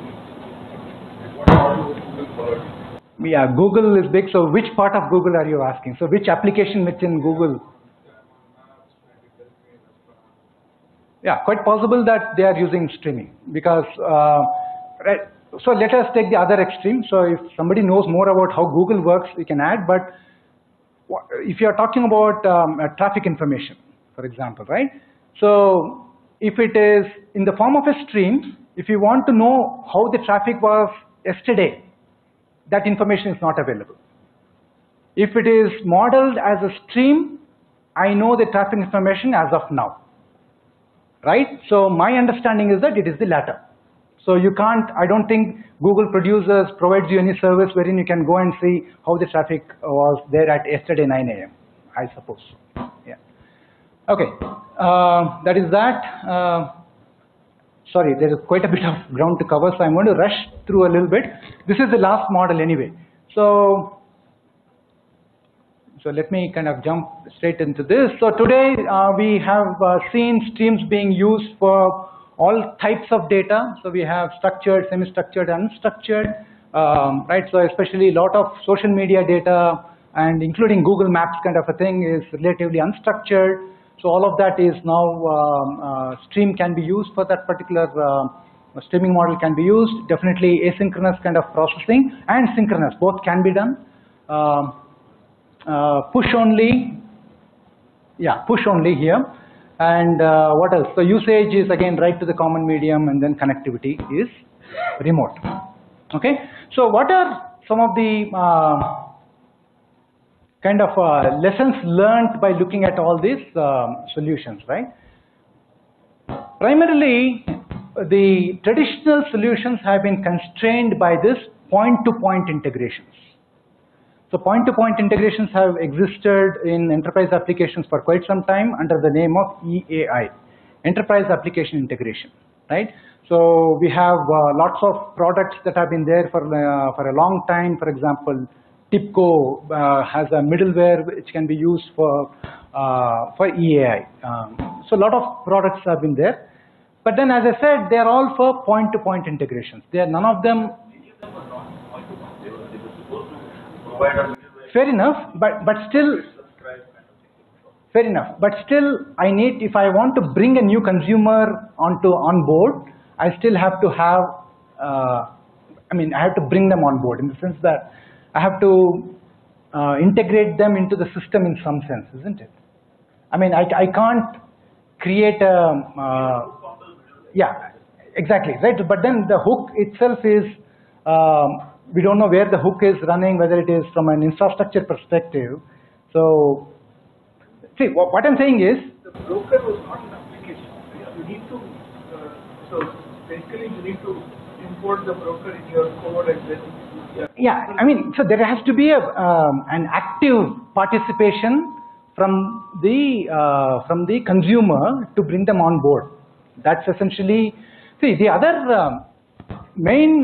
What model would Google follow? Yeah, Google is big. So which part of Google are you asking? So which application within Google? Yeah, quite possible that they are using streaming, because right. So let us take the other extreme. So if somebody knows more about how Google works, we can add. But if you are talking about traffic information, for example, right? So if it is in the form of a stream, if you want to know how the traffic was yesterday, that information is not available. If it is modeled as a stream, I know the traffic information as of now, right? So my understanding is that it is the latter. So you can't, I don't think Google provides you any service wherein you can go and see how the traffic was there at yesterday 9 a.m. I suppose. Yeah. Okay. That is that. Sorry, there is quite a bit of ground to cover, so I'm going to rush through a little bit. This is the last model anyway. So let me kind of jump straight into this. So today we have seen streams being used for all types of data. So we have structured, semi-structured, unstructured, right? So especially a lot of social media data and including Google Maps kind of a thing is relatively unstructured. So all of that is now stream can be used for that particular streaming model can be used. Definitely asynchronous kind of processing and synchronous, both can be done. Push only, yeah, push only here. And what else? So usage is again right to the common medium, and then connectivity is remote. Okay. So what are some of the kind of lessons learned by looking at all these solutions, right? Primarily, the traditional solutions have been constrained by this point-to-point integrations. So point-to-point integrations have existed in enterprise applications for quite some time under the name of EAI, Enterprise Application Integration, right? So we have lots of products that have been there for a long time. For example, TIPCO has a middleware which can be used for EAI. So a lot of products have been there. But then, as I said, they are all for point-to-point integrations. They are none of them. Fair enough, but still. Fair enough, but still, I need, if I want to bring a new consumer on board, I still have to have. I have to bring them on board in the sense that I have to integrate them into the system in some sense, isn't it? I can't create a. Yeah, exactly, right. But then the hook itself is, we don't know where the hook is running, whether it is from an infrastructure perspective. So, see, what I'm saying is, the broker was not an application. You need to, so basically you need to import the broker in your code and then. Yeah, so there has to be an active participation from the consumer to bring them on board. That's essentially, see, the other main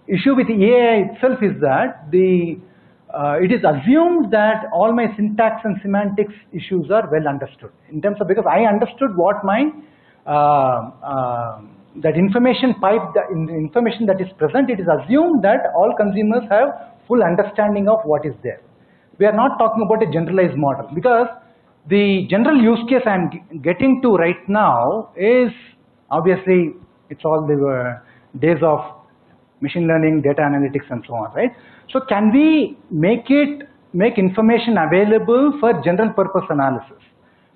issue with EAI itself is that it is assumed that all my syntax and semantics issues are well understood in terms of, because I understood what my that information pipe, the information that is present, it is assumed that all consumers have full understanding of what is there. We are not talking about a generalized model, because the general use case I am getting to right now is, obviously, it's all the days of machine learning, data analytics, and so on, right? So can we make information available for general purpose analysis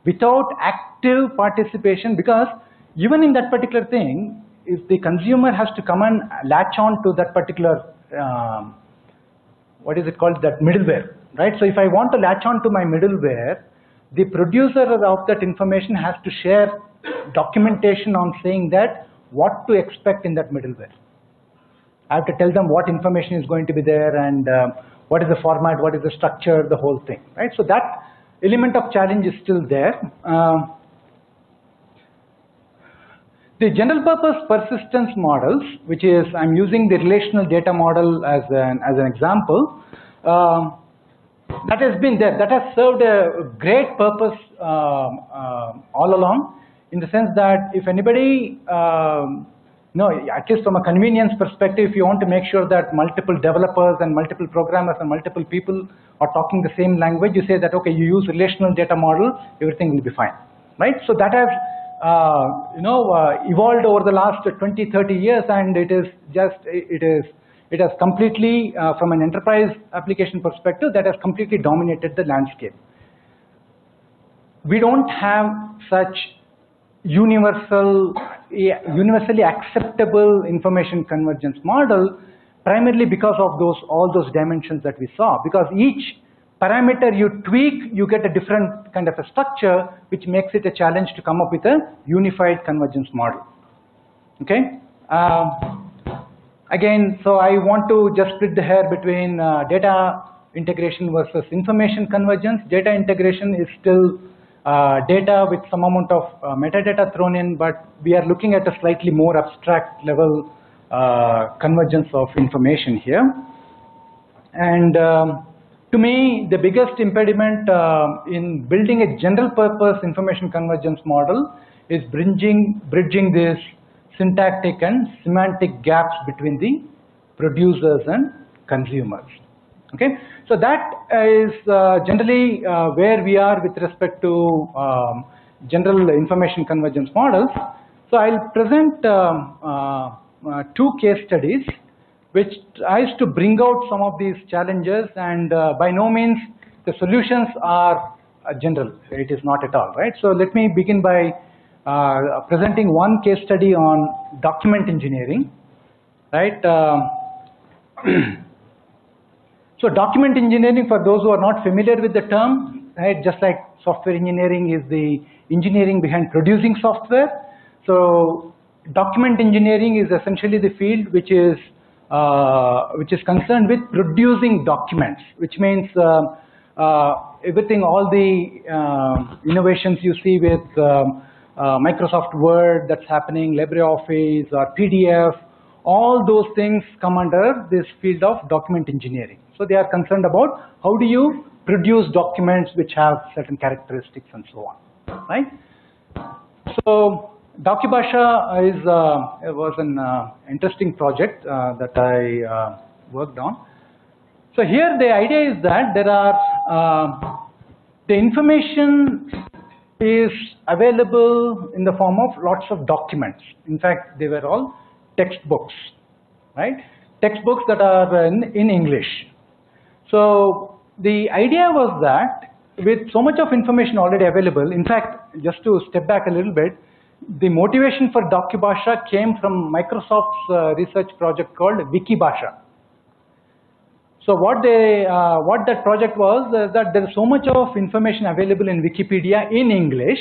without active participation? Because even in that particular thing, if the consumer has to come and latch on to that particular, what is it called, that middleware, right? So if I want to latch on to my middleware, the producer of that information has to share documentation on saying that what to expect in that middleware. I have to tell them what information is going to be there and what is the format, what is the structure, the whole thing, right? So that element of challenge is still there. The general purpose persistence models, which is, I'm using the relational data model as an example, that has been there, that has served a great purpose all along, in the sense that if anybody, at least from a convenience perspective, if you want to make sure that multiple developers and multiple programmers and multiple people are talking the same language, you say that, okay, you use relational data model, everything will be fine, right? So that has evolved over the last 20, 30 years, and it has completely, from an enterprise application perspective, that has completely dominated the landscape. We don't have such universally acceptable information convergence model, primarily because of all those dimensions that we saw. Because each parameter you tweak, you get a different kind of a structure, which makes it a challenge to come up with a unified convergence model. Okay. Again, so I want to just split the hair between data integration versus information convergence. Data integration is still data with some amount of metadata thrown in, but we are looking at a slightly more abstract level convergence of information here. And to me, the biggest impediment in building a general purpose information convergence model is bridging this syntactic and semantic gaps between the producers and consumers. Okay, so that is generally where we are with respect to general information convergence models. So I'll present two case studies which tries to bring out some of these challenges, and by no means the solutions are general. It is not at all, right? So let me begin by presenting one case study on document engineering, right? So document engineering, for those who are not familiar with the term, right, just like software engineering is the engineering behind producing software. So document engineering is essentially the field which is which is concerned with producing documents, which means everything, all the innovations you see with Microsoft Word that's happening, LibreOffice or PDF, all those things come under this field of document engineering. So they are concerned about how do you produce documents which have certain characteristics and so on, right? So DocuBasha was an interesting project that I worked on. So here the idea is that there are the information is available in the form of lots of documents. In fact, they were all textbooks, right? Textbooks that are in English. So the idea was that with so much of information already available, in fact, just to step back a little bit, the motivation for DocuBasha came from Microsoft's research project called Wikibasha. So what that project was that there is so much of information available in Wikipedia in English.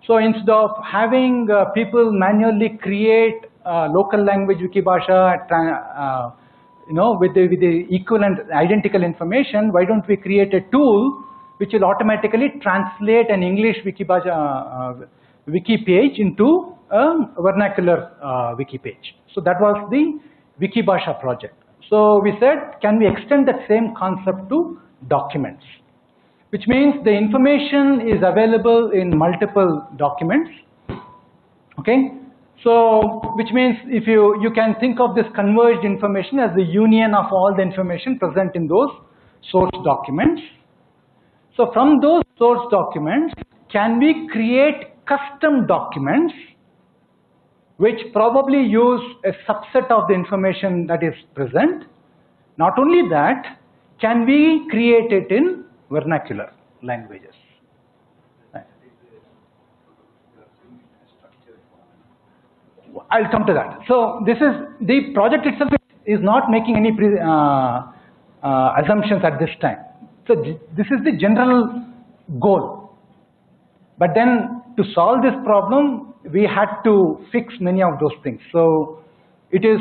So instead of having people manually create local language Wikibasha, with the equivalent identical information, why don't we create a tool which will automatically translate an English Wikibasha wiki page into a vernacular wiki page. So that was the Wikibasha project. So we said, can we extend that same concept to documents? Which means the information is available in multiple documents, okay? So, which means if you can think of this converged information as the union of all the information present in those source documents. So from those source documents, can we create custom documents which probably use a subset of the information that is present? Not only that, can we create it in vernacular languages? I'll come to that. So this is, the project itself is not making any assumptions at this time. So this is the general goal. But then to solve this problem, we had to fix many of those things. So it is,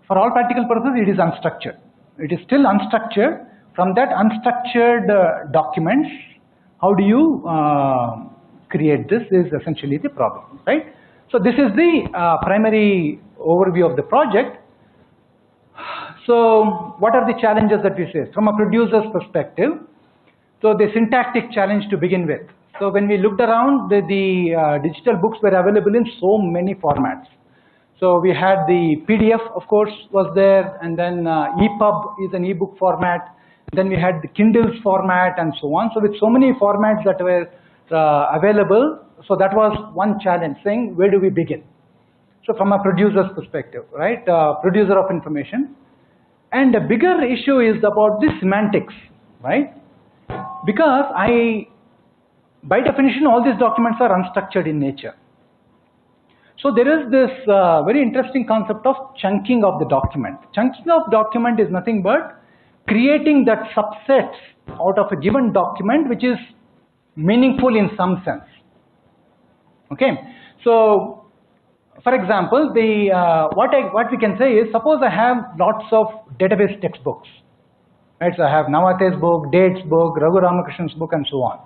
for all practical purposes, it is unstructured. It is still unstructured. From that unstructured documents, how do you create this is essentially the problem, right? So this is the primary overview of the project. So what are the challenges that we face? From a producer's perspective, so the syntactic challenge to begin with. So when we looked around, the digital books were available in so many formats. So we had the PDF, of course, was there, and then EPUB is an ebook format. Then we had the Kindle's format and so on. So with so many formats that were available, so that was one challenge, saying where do we begin? So from a producer's perspective, right, producer of information. And a bigger issue is about the semantics, right? Because by definition, all these documents are unstructured in nature. So there is this very interesting concept of chunking of the document. Chunking of document is nothing but creating that subsets out of a given document which is meaningful in some sense. Okay, so for example, what we can say is, suppose I have lots of database textbooks, right? So I have Navate's book, Date's book, Raghu Ramakrishnan's book, and so on.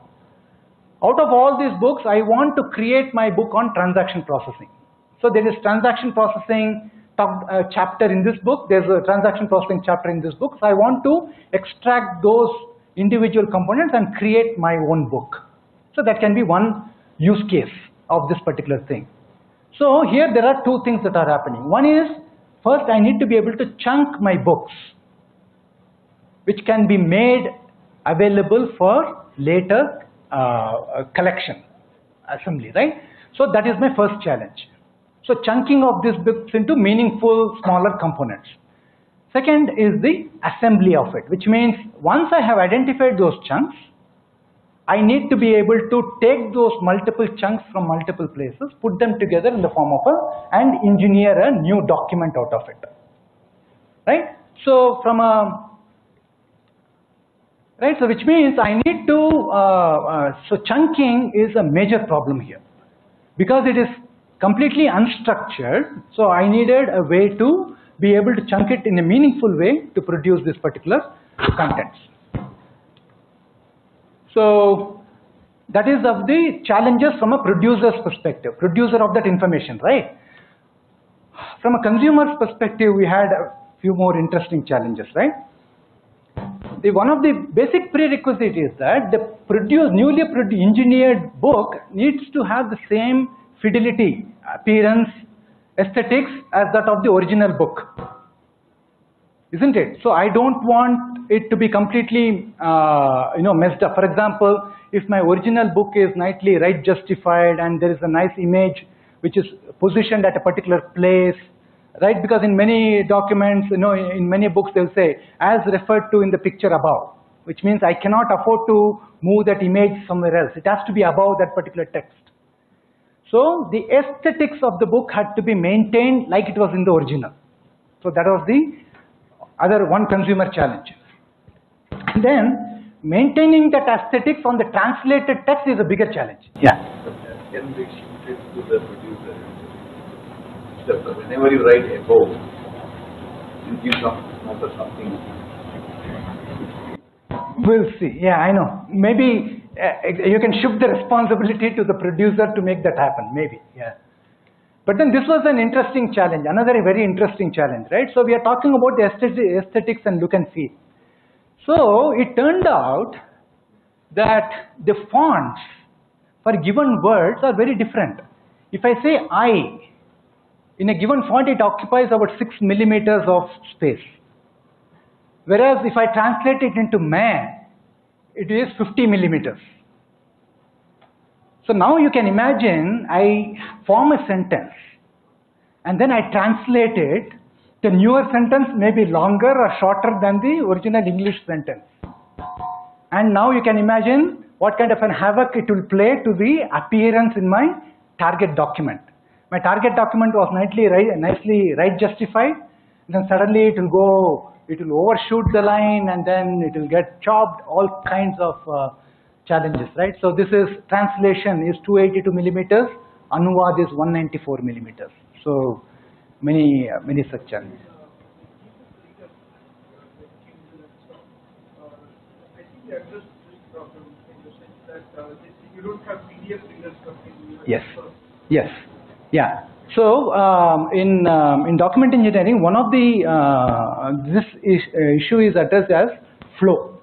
Out of all these books, I want to create my book on transaction processing. So there is transaction processing chapter in this book, there's a transaction processing chapter in this book. So I want to extract those individual components and create my own book. So that can be one use case of this particular thing. So here there are two things that are happening. One is, first I need to be able to chunk my books, which can be made available for later collection, assembly, right? So that is my first challenge. So chunking of these books into meaningful smaller components. Second is the assembly of it, which means once I have identified those chunks, I need to be able to take those multiple chunks from multiple places, put them together in the form of and engineer a new document out of it, right? So from a, right, so which means I need to, so chunking is a major problem here because it is completely unstructured. So I needed a way to be able to chunk it in a meaningful way to produce this particular contents. So that is of the challenges from a producer's perspective, producer of that information, right? From a consumer's perspective, we had a few more interesting challenges, right? One of the basic prerequisites is that the newly engineered book needs to have the same fidelity, appearance, aesthetics as that of the original book, isn't it? So I don't want it to be completely messed up. For example, if my original book is nicely right justified and there is a nice image which is positioned at a particular place, right? Because in many documents, in many books they'll say as referred to in the picture above, which means I cannot afford to move that image somewhere else. It has to be above that particular text. So the aesthetics of the book had to be maintained like it was in the original. So that was the other one consumer challenge. And then maintaining that aesthetics on the translated text is a bigger challenge. Yeah. Can we shoot it to the producer? So whenever you write above, you give something. We'll see. Yeah, I know. Maybe you can shift the responsibility to the producer to make that happen. Maybe. Yeah. But then this was an interesting challenge, another very interesting challenge, right? So we are talking about the aesthetics and look and feel. So it turned out that the fonts for given words are very different. If I say I, in a given font it occupies about 6 millimeters of space. Whereas if I translate it into man, it is 50 millimeters. So now you can imagine I form a sentence and then I translate it. The newer sentence may be longer or shorter than the original English sentence. And now you can imagine what kind of an havoc it will play to the appearance in my target document. My target document was nicely right justified, then suddenly it will overshoot the line and then it will get chopped, all kinds of challenges, right? So this is, translation is 282 millimeters, Anuvad is 194 millimeters. So many such challenges. I think you addressed this problem in the sense that you don't have PDF readers coming. Yes. Yes. Yeah. So in document engineering, one of the issue is addressed as flow.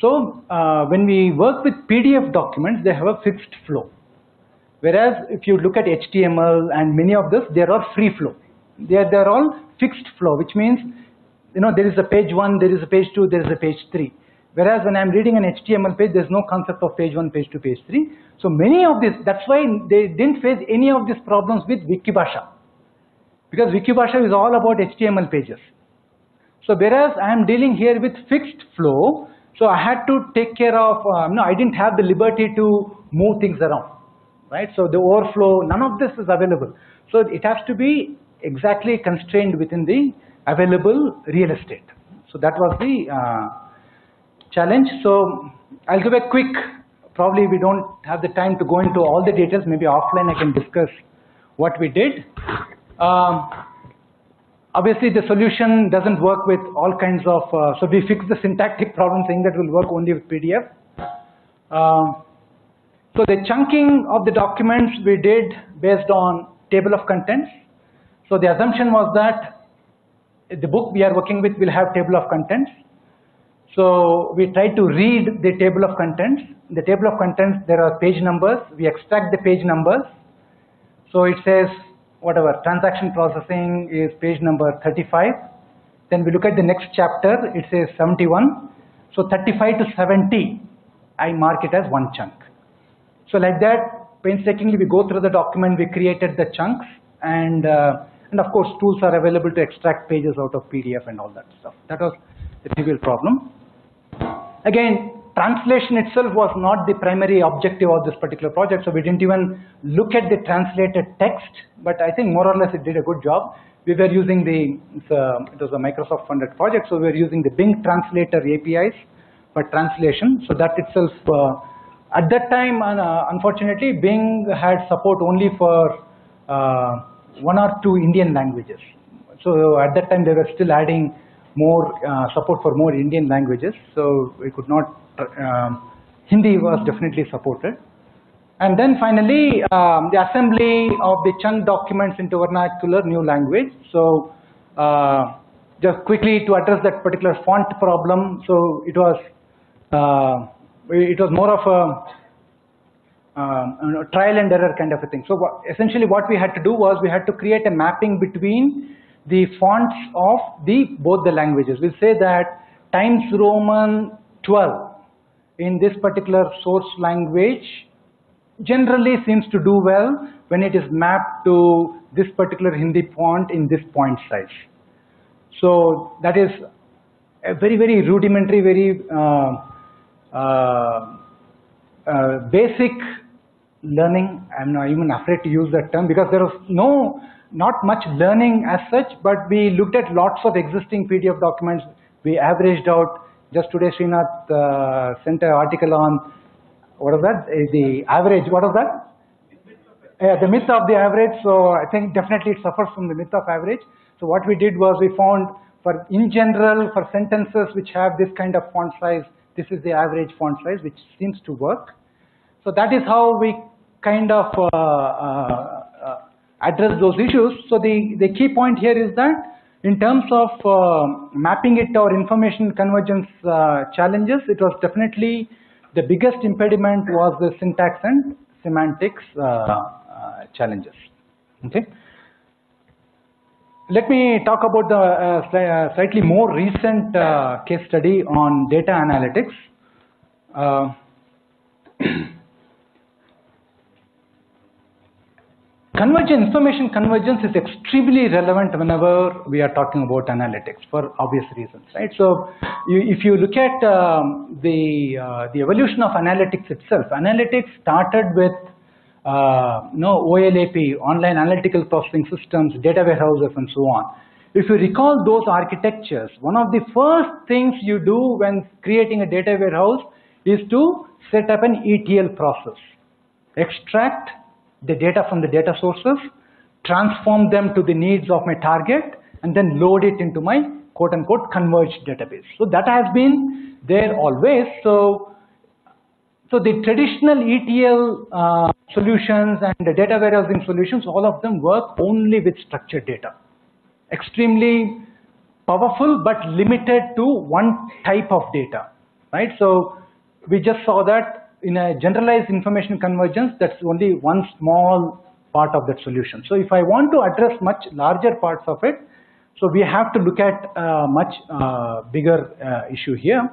So when we work with PDF documents, they have a fixed flow. Whereas if you look at HTML and many of this, they are free flow. They are all fixed flow, which means there is a page 1, there is a page 2, there is a page 3. Whereas when I'm reading an HTML page, there's no concept of page 1, page 2, page 3. So many of this, that's why they didn't face any of these problems with Wikibasha. Because Wikibasha is all about HTML pages. So whereas I am dealing here with fixed flow, so I had to take care of, I didn't have the liberty to move things around, right? So the overflow, none of this is available. So it has to be exactly constrained within the available real estate. So that was the challenge. So I'll give a quick, probably we don't have the time to go into all the details, maybe offline I can discuss what we did. Obviously the solution doesn't work with all kinds of, so we fixed the syntactic problem saying that will work only with PDF. So the chunking of the documents we did based on table of contents. So the assumption was that the book we are working with will have table of contents. So we try to read the table of contents. In the table of contents there are page numbers. We extract the page numbers. So it says whatever, transaction processing is page number 35. Then we look at the next chapter, it says 71. So 35 to 70, I mark it as one chunk. So like that, painstakingly we go through the document, we created the chunks, and of course tools are available to extract pages out of PDF and all that stuff. That was the trivial problem. Again, translation itself was not the primary objective of this particular project, so we didn't even look at the translated text, but I think more or less it did a good job. We were using it was a Microsoft funded project, so we were using the Bing translator APIs for translation. So that itself, at that time, unfortunately, Bing had support only for 1 or 2 Indian languages. So at that time they were still adding more support for more Indian languages. So we could not, Hindi was definitely supported. And then finally, the assembly of the chunk documents into vernacular new language. So just quickly to address that particular font problem. So it was more of a trial and error kind of a thing. So essentially what we had to do was we had to create a mapping between the fonts of both the languages. We'll say that Times Roman 12 in this particular source language generally seems to do well when it is mapped to this particular Hindi font in this point size. So that is a very, very rudimentary, very basic learning. I'm not even afraid to use that term because there was not much learning as such, but we looked at lots of existing PDF documents. We averaged out. Just today Srinath sent an article on, what is that? The average, what is that? The myth of the average. So I think definitely it suffers from the myth of average. So what we did was we found in general for sentences which have this kind of font size, this is the average font size, which seems to work. So that is how we kind of address those issues. So the key point here is that in terms of mapping it to our information convergence challenges, it was definitely the biggest impediment was the syntax and semantics challenges. Okay. Let me talk about the slightly more recent case study on data analytics. Information convergence is extremely relevant whenever we are talking about analytics for obvious reasons, right? So, if you look at the evolution of analytics itself, analytics started with OLAP, online analytical processing systems, data warehouses, and so on. If you recall those architectures, one of the first things you do when creating a data warehouse is to set up an ETL process, extract the data from the data sources, transform them to the needs of my target, and then load it into my quote-unquote converged database. So that has been there always. So the traditional ETL solutions and the data warehousing solutions, all of them work only with structured data. Extremely powerful, but limited to one type of data, right? So we just saw that in a generalized information convergence, that's only one small part of that solution. So if I want to address much larger parts of it, so we have to look at a much bigger issue here.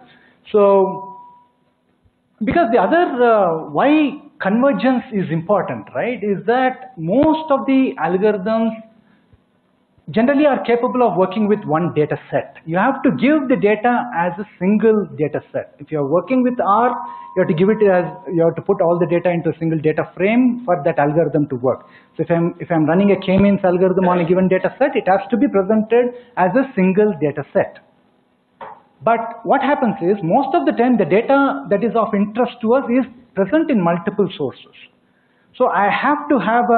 So because the other why convergence is important, right, is that most of the algorithms generally are capable of working with one data set. You have to give the data as a single data set. If you are working with R, you have to give it as, you have to put all the data into a single data frame for that algorithm to work. So if I'm running a k-means algorithm on a given data set, it has to be presented as a single data set. But what happens is, most of the time the data that is of interest to us is present in multiple sources. So I have to have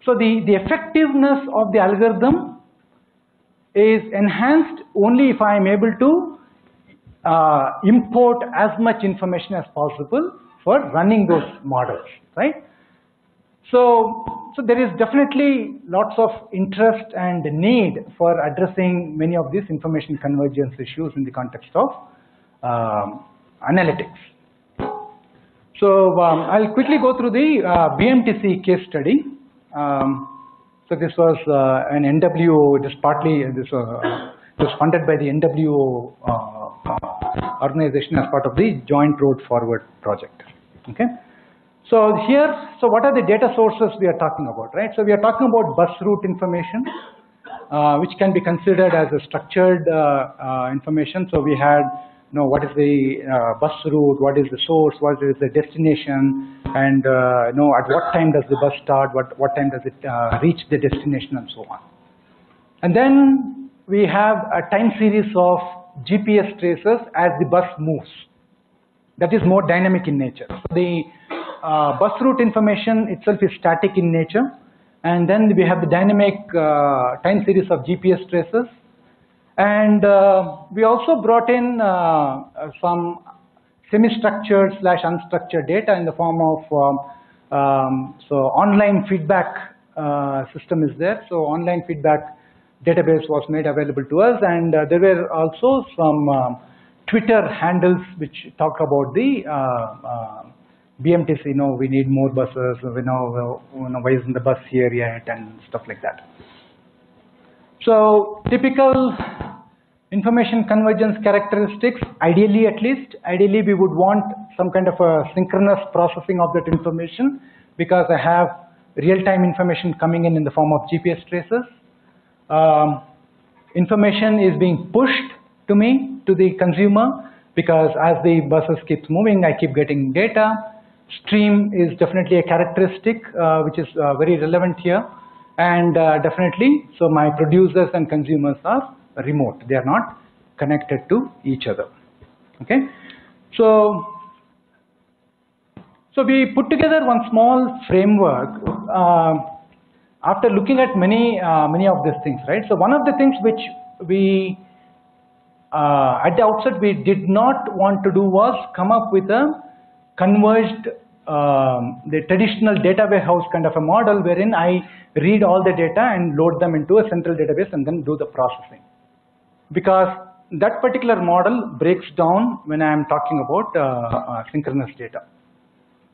so the effectiveness of the algorithm is enhanced only if I am able to import as much information as possible for running those models, right? So there is definitely lots of interest and need for addressing many of these information convergence issues in the context of analytics. So I'll quickly go through the BMTC case study. So this was an NWO, this was funded by the NWO organization as part of the Joint Road Forward project. Okay. So what are the data sources we are talking about, right? So we are talking about bus route information, which can be considered as a structured information. So we had, what is the bus route, what is the source, what is the destination, and at what time does the bus start, what time does it reach the destination, and so on. And then we have a time series of GPS traces as the bus moves. That is more dynamic in nature. So the bus route information itself is static in nature, and then we have the dynamic time series of GPS traces. And we also brought in some semi-structured / unstructured data in the form of so online feedback system is there. So online feedback database was made available to us, and there were also some Twitter handles which talk about the BMTC. We need more buses. Why isn't the bus here yet, and stuff like that. So typical information convergence characteristics, ideally we would want some kind of a synchronous processing of that information, because I have real-time information coming in the form of GPS traces. Information is being pushed to me, to the consumer, because as the buses keeps moving, I keep getting data. Stream is definitely a characteristic which is very relevant here. And definitely, so my producers and consumers are remote. They are not connected to each other. Okay, so we put together one small framework after looking at many of these things, right? So one of the things which we at the outset we did not want to do was come up with a converged the traditional data warehouse kind of a model wherein I read all the data and load them into a central database and then do the processing. Because that particular model breaks down when I am talking about synchronous data.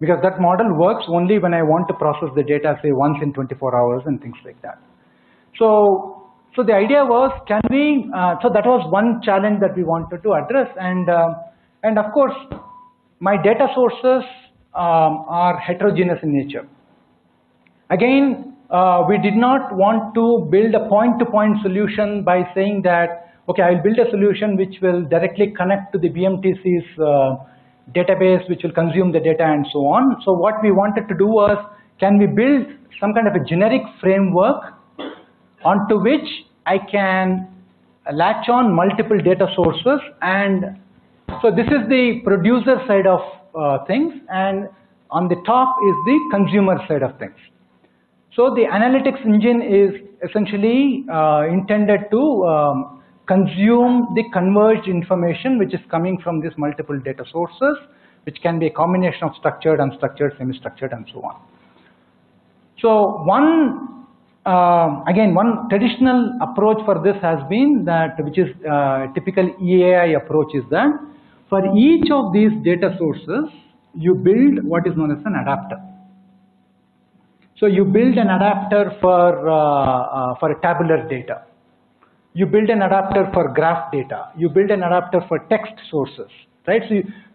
Because that model works only when I want to process the data, say once in 24 hours and things like that. So the idea was, can we, so that was one challenge that we wanted to address, and of course, my data sources are heterogeneous in nature. Again, we did not want to build a point-to-point solution by saying that, okay, I'll build a solution which will directly connect to the BMTC's database, which will consume the data and so on. So what we wanted to do was, can we build some kind of a generic framework onto which I can latch on multiple data sources, and so this is the producer side of things, and on the top is the consumer side of things. So the analytics engine is essentially intended to consume the converged information which is coming from these multiple data sources, which can be a combination of structured, unstructured, semi-structured, and so on. So again, one traditional approach for this has been that, which is typical EAI approach, is that for each of these data sources, you build what is known as an adapter. So you build an adapter for tabular data. You build an adapter for graph data. You build an adapter for text sources, right?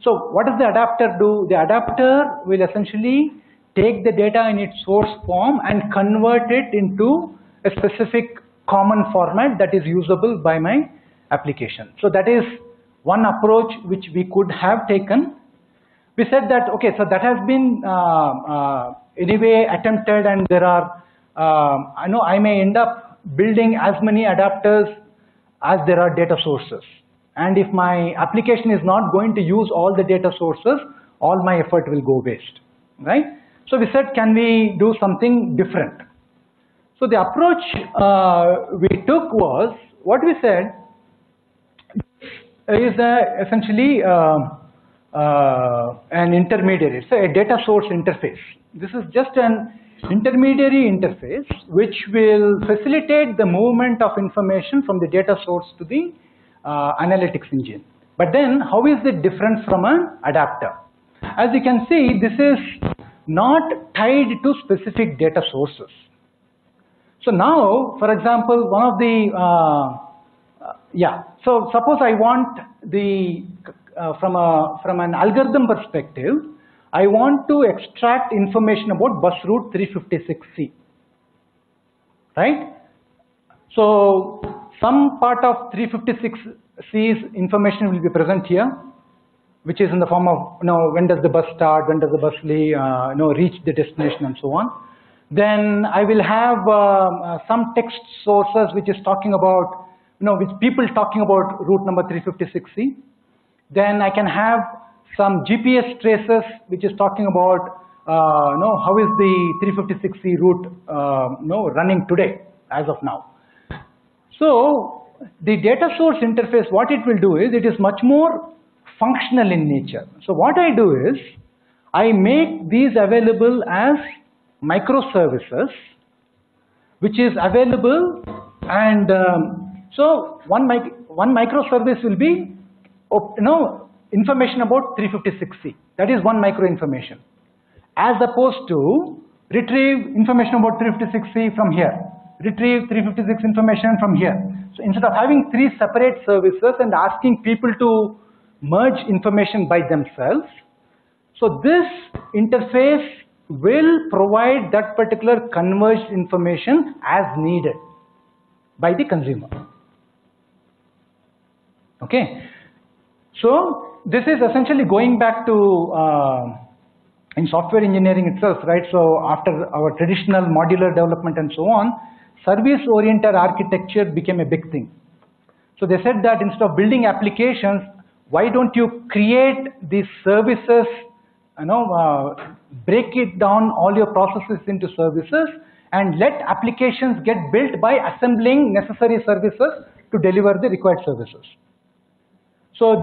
So what does the adapter do? The adapter will essentially take the data in its source form and convert it into a specific common format that is usable by my application. So that is one approach which we could have taken. We said that, okay, so that has been anyway attempted, and there are, I may end up building as many adapters as there are data sources. And if my application is not going to use all the data sources, all my effort will go waste, right? So we said, can we do something different? So the approach we took was, what we said is essentially an intermediary, so a data source interface. This is just an intermediary interface which will facilitate the movement of information from the data source to the analytics engine. But then, how is it different from an adapter? As you can see, this is not tied to specific data sources. So now, for example, one of the so suppose I want the from an algorithm perspective, I want to extract information about bus route 356C, right? So some part of 356C's information will be present here, which is in the form of, when does the bus start, when does the bus leave, reach the destination, and so on. Then I will have some text sources which is talking about, with people talking about route number 356C. Then I can have some GPS traces which is talking about how is the 356C route running today as of now. So the data source interface, what it will do is, it is much more functional in nature. So what I do is, I make these available as microservices, which is available, and so one microservice will be, information about 356C. That is one micro information, as opposed to retrieve information about 356C from here, retrieve 356 information from here. So instead of having three separate services and asking people to merge information by themselves, so this interface will provide that particular converged information as needed by the consumer. Okay, so this is essentially going back to in software engineering itself, right? So after our traditional modular development and so on, service-oriented architecture became a big thing. So they said that instead of building applications, why don't you create these services, break it down, all your processes into services, and let applications get built by assembling necessary services to deliver the required services. So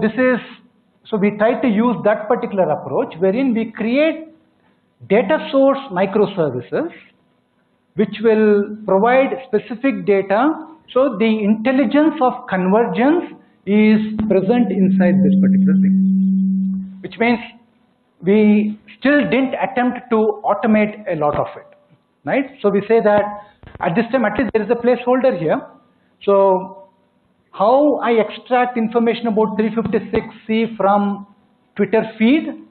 we try to use that particular approach, wherein we create data source microservices which will provide specific data, so the intelligence of convergence is present inside this particular thing, which means we still didn't attempt to automate a lot of it, right? So we say that at this time, at least there is a placeholder here. So how I extract information about 356C from Twitter feed,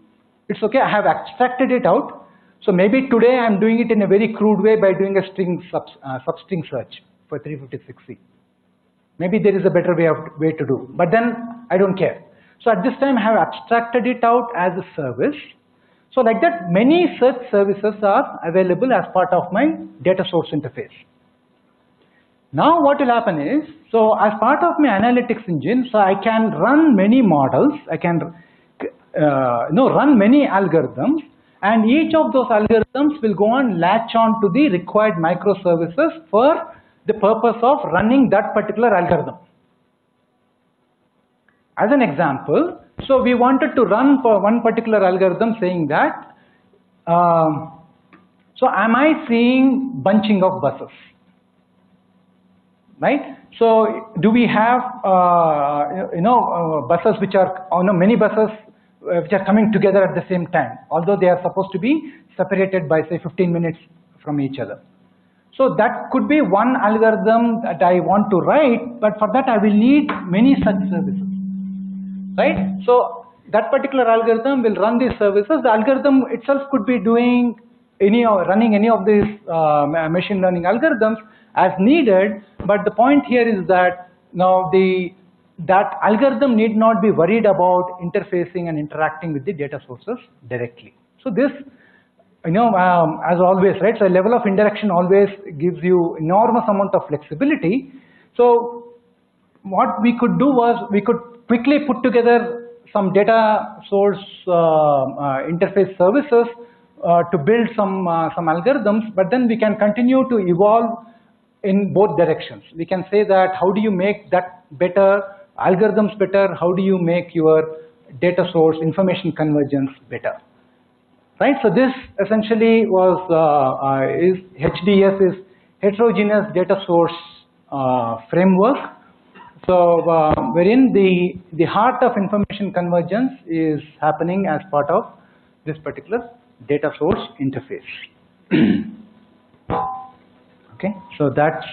it's okay, I have extracted it out. So maybe today I'm doing it in a very crude way by doing a substring search for 356C. Maybe there is a better way to do, but then I don't care. So at this time I have abstracted it out as a service. So like that, many such services are available as part of my data source interface. Now what will happen is, so as part of my analytics engine, so I can run many models, I can run many algorithms, and each of those algorithms will go and latch on to the required microservices for the purpose of running that particular algorithm. As an example, so we wanted to run for one particular algorithm saying that, so am I seeing bunching of buses, right? So do we have, buses which are, many buses which are coming together at the same time, although they are supposed to be separated by say 15 minutes from each other. So that could be one algorithm that I want to write, but for that I will need many such services, right? So that particular algorithm will run these services. The algorithm itself could be doing running any of these machine learning algorithms as needed, but the point here is that now that algorithm need not be worried about interfacing and interacting with the data sources directly. So this, as always, right, so a level of interaction always gives you enormous amount of flexibility. So what we could do was, we could quickly put together some data source interface services to build some algorithms, but then we can continue to evolve in both directions. We can say that how do you make that better, algorithms better, how do you make your data source information convergence better, right? So this essentially was HDS is heterogeneous data source framework. So wherein the heart of information convergence is happening as part of this particular data source interface. Okay, so that's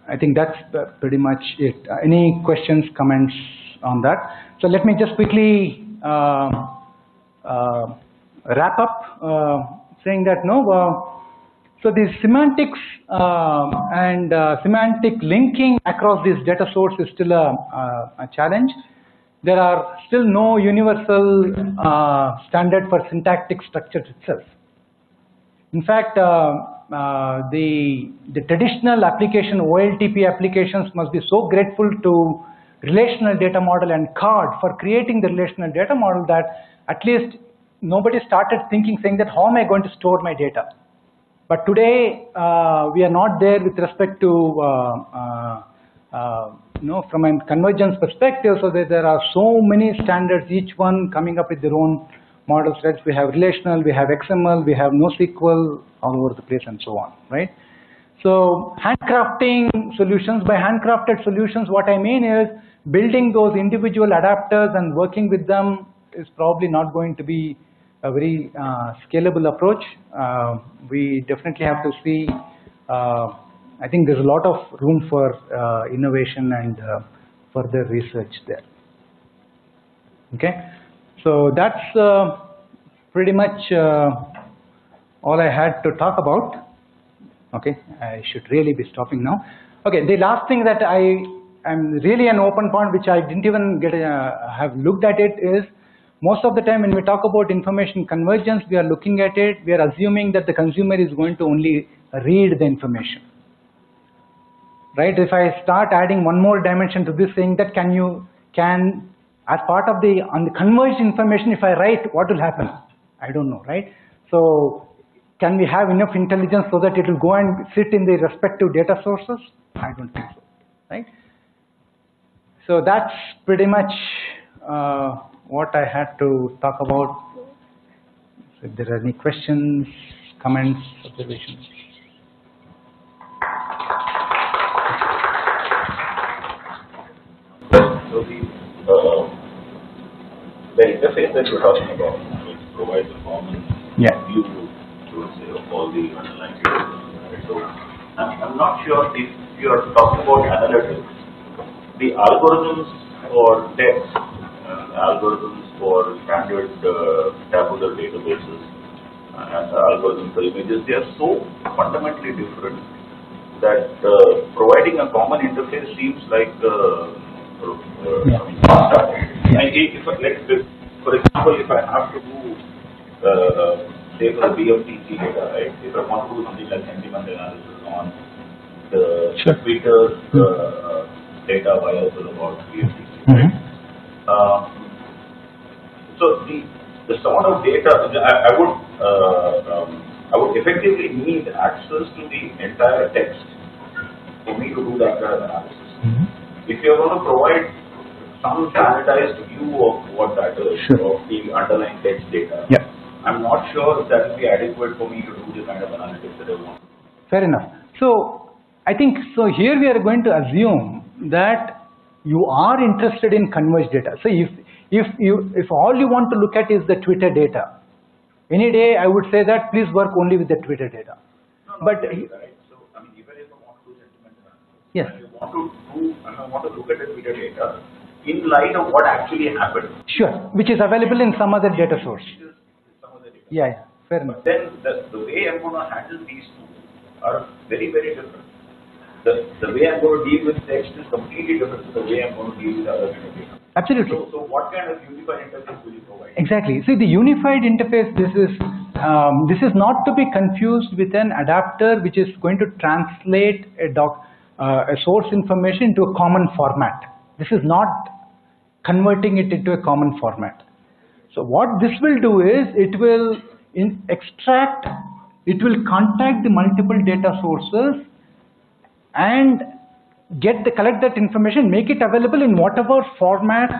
I think that's pretty much it. Any questions, comments on that? So let me just quickly wrap up saying that so the semantics and semantic linking across this data source is still a challenge. There are still no universal standard for syntactic structure itself. In fact, the traditional application, OLTP applications must be so grateful to relational data model and CARD for creating the relational data model that at least nobody started thinking, saying that how am I going to store my data? But today, we are not there with respect to, from a convergence perspective, so that there are so many standards, each one coming up with their own models, right? We have relational, we have XML, we have NoSQL all over the place and so on, right? So handcrafting solutions, by handcrafted solutions, what I mean is building those individual adapters and working with them is probably not going to be a very scalable approach. We definitely have to see, I think there's a lot of room for innovation and further research there. Okay, so that's pretty much all I had to talk about. Okay, I should really be stopping now. Okay, the last thing that I'm really an open point, which I didn't even get have looked at it, is most of the time when we talk about information convergence, we are looking at it, we are assuming that the consumer is going to only read the information, right? If I start adding one more dimension to this, saying that as part of on the converged information, if I write, what will happen? I don't know, right? So can we have enough intelligence so that it will go and sit in the respective data sources? I don't think so, right? So that's pretty much what I had to talk about. So if there are any questions, comments, observations. So the interface that you're talking about, which provides a common view to say of all the underlying data. Right? So I'm not sure if you're talking about analytics. The algorithms for text, algorithms for standard tabular databases, and algorithms for images, they are so fundamentally different that providing a common interface seems like for example, if I have to do say for BMTC data, right? If I want to do something like sentiment analysis on the Twitter data available about BMTC, right? So the sort of data I would effectively need access to the entire text for me to do that kind of analysis. If you're going to provide some standardized view of what that is, of the underlying text data, I'm not sure if that will be adequate for me to do the kind of analytics that I want. Fair enough. So I think, so here we are going to assume that you are interested in converged data. So if all you want to look at is the Twitter data, any day I would say that please work only with the Twitter data. But right. So I mean, even if I want to do sentiment analysis, yes, I want to look at the Twitter data in light of what actually happened. Sure, which is available in some other data source. Yeah, fair enough. But then the way I'm going to handle these two are very, very different. The way I'm going to deal with text is completely different from the way I'm going to deal with other kind of data. Absolutely. So what kind of unified interface will you provide? Exactly. See, the unified interface, this is not to be confused with an adapter which is going to translate a source information into a common format. This is not converting it into a common format. So what this will do is it will contact the multiple data sources and collect that information, make it available in whatever format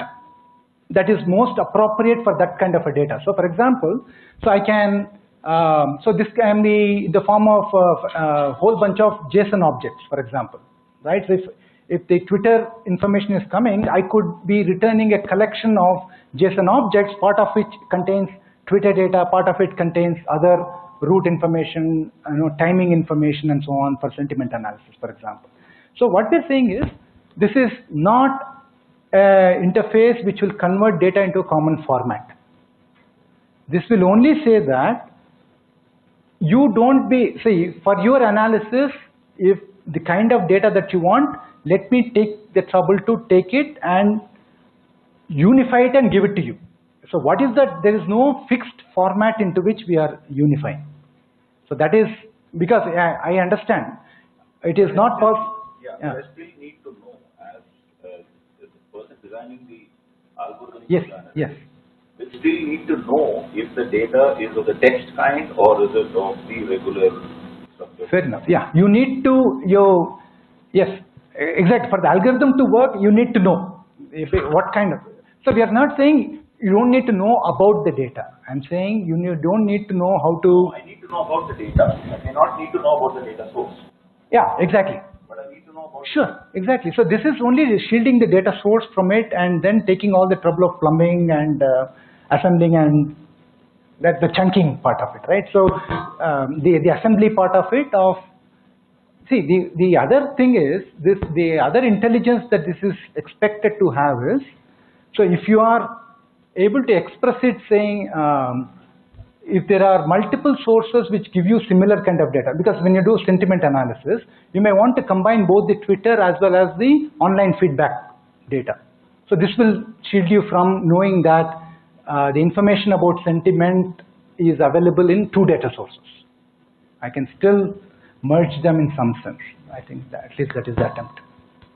that is most appropriate for that kind of a data. So for example, so I can, so this can be in the form of a whole bunch of JSON objects, for example, right? So if the Twitter information is coming, I could be returning a collection of JSON objects, part of which contains Twitter data, part of it contains other route information, timing information and so on for sentiment analysis, for example. So what we're saying is, this is not an interface which will convert data into a common format. This will only say that you don't say for your analysis, if the kind of data that you want, let me take the trouble to take it and unify it and give it to you. So what is that? There is no fixed format into which we are unifying. So that is because I understand it is not possible. Yeah, I still need to know as the person designing the algorithm. Yes. Which still need to know if the data is of the text kind or is it of the regular subject. Fair enough. Yeah, you need to, yes, exactly. For the algorithm to work, you need to know what kind of. So we are not saying you don't need to know about the data. I'm saying you don't need to know how to. No, I need to know about the data. I may not need to know about the data source. Yeah, exactly. But I need to know about. Sure, exactly. So this is only shielding the data source from it and then taking all the trouble of plumbing and assembling and that's the chunking part of it, right? So the assembly part of it the other thing is the other intelligence that this is expected to have is, so if you are able to express it saying if there are multiple sources which give you similar kind of data, because when you do sentiment analysis, you may want to combine both the Twitter as well as the online feedback data. So this will shield you from knowing that the information about sentiment is available in two data sources. I can still merge them in some sense. I think that at least that is the attempt.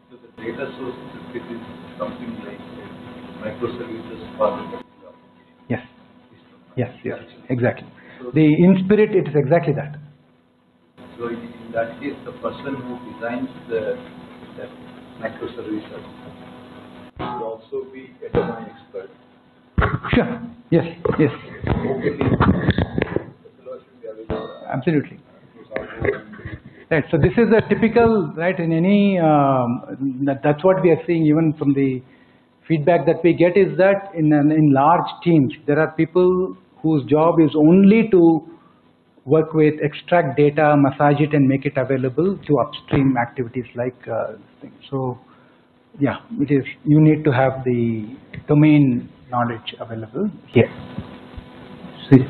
So the data sources, if it is something like microservices for the Yes. Yes, yes, exactly. In spirit, it is exactly that. So in that case, the person who designs that microservice should also be a domain expert. Sure. Yes. Yes. Absolutely. Right. So this is a typical, right, in any. That's what we are seeing even from the feedback that we get is that in large teams there are people whose job is only to work with extract data, massage it, and make it available to upstream activities like this thing. So yeah, it is. You need to have the domain knowledge available here. See.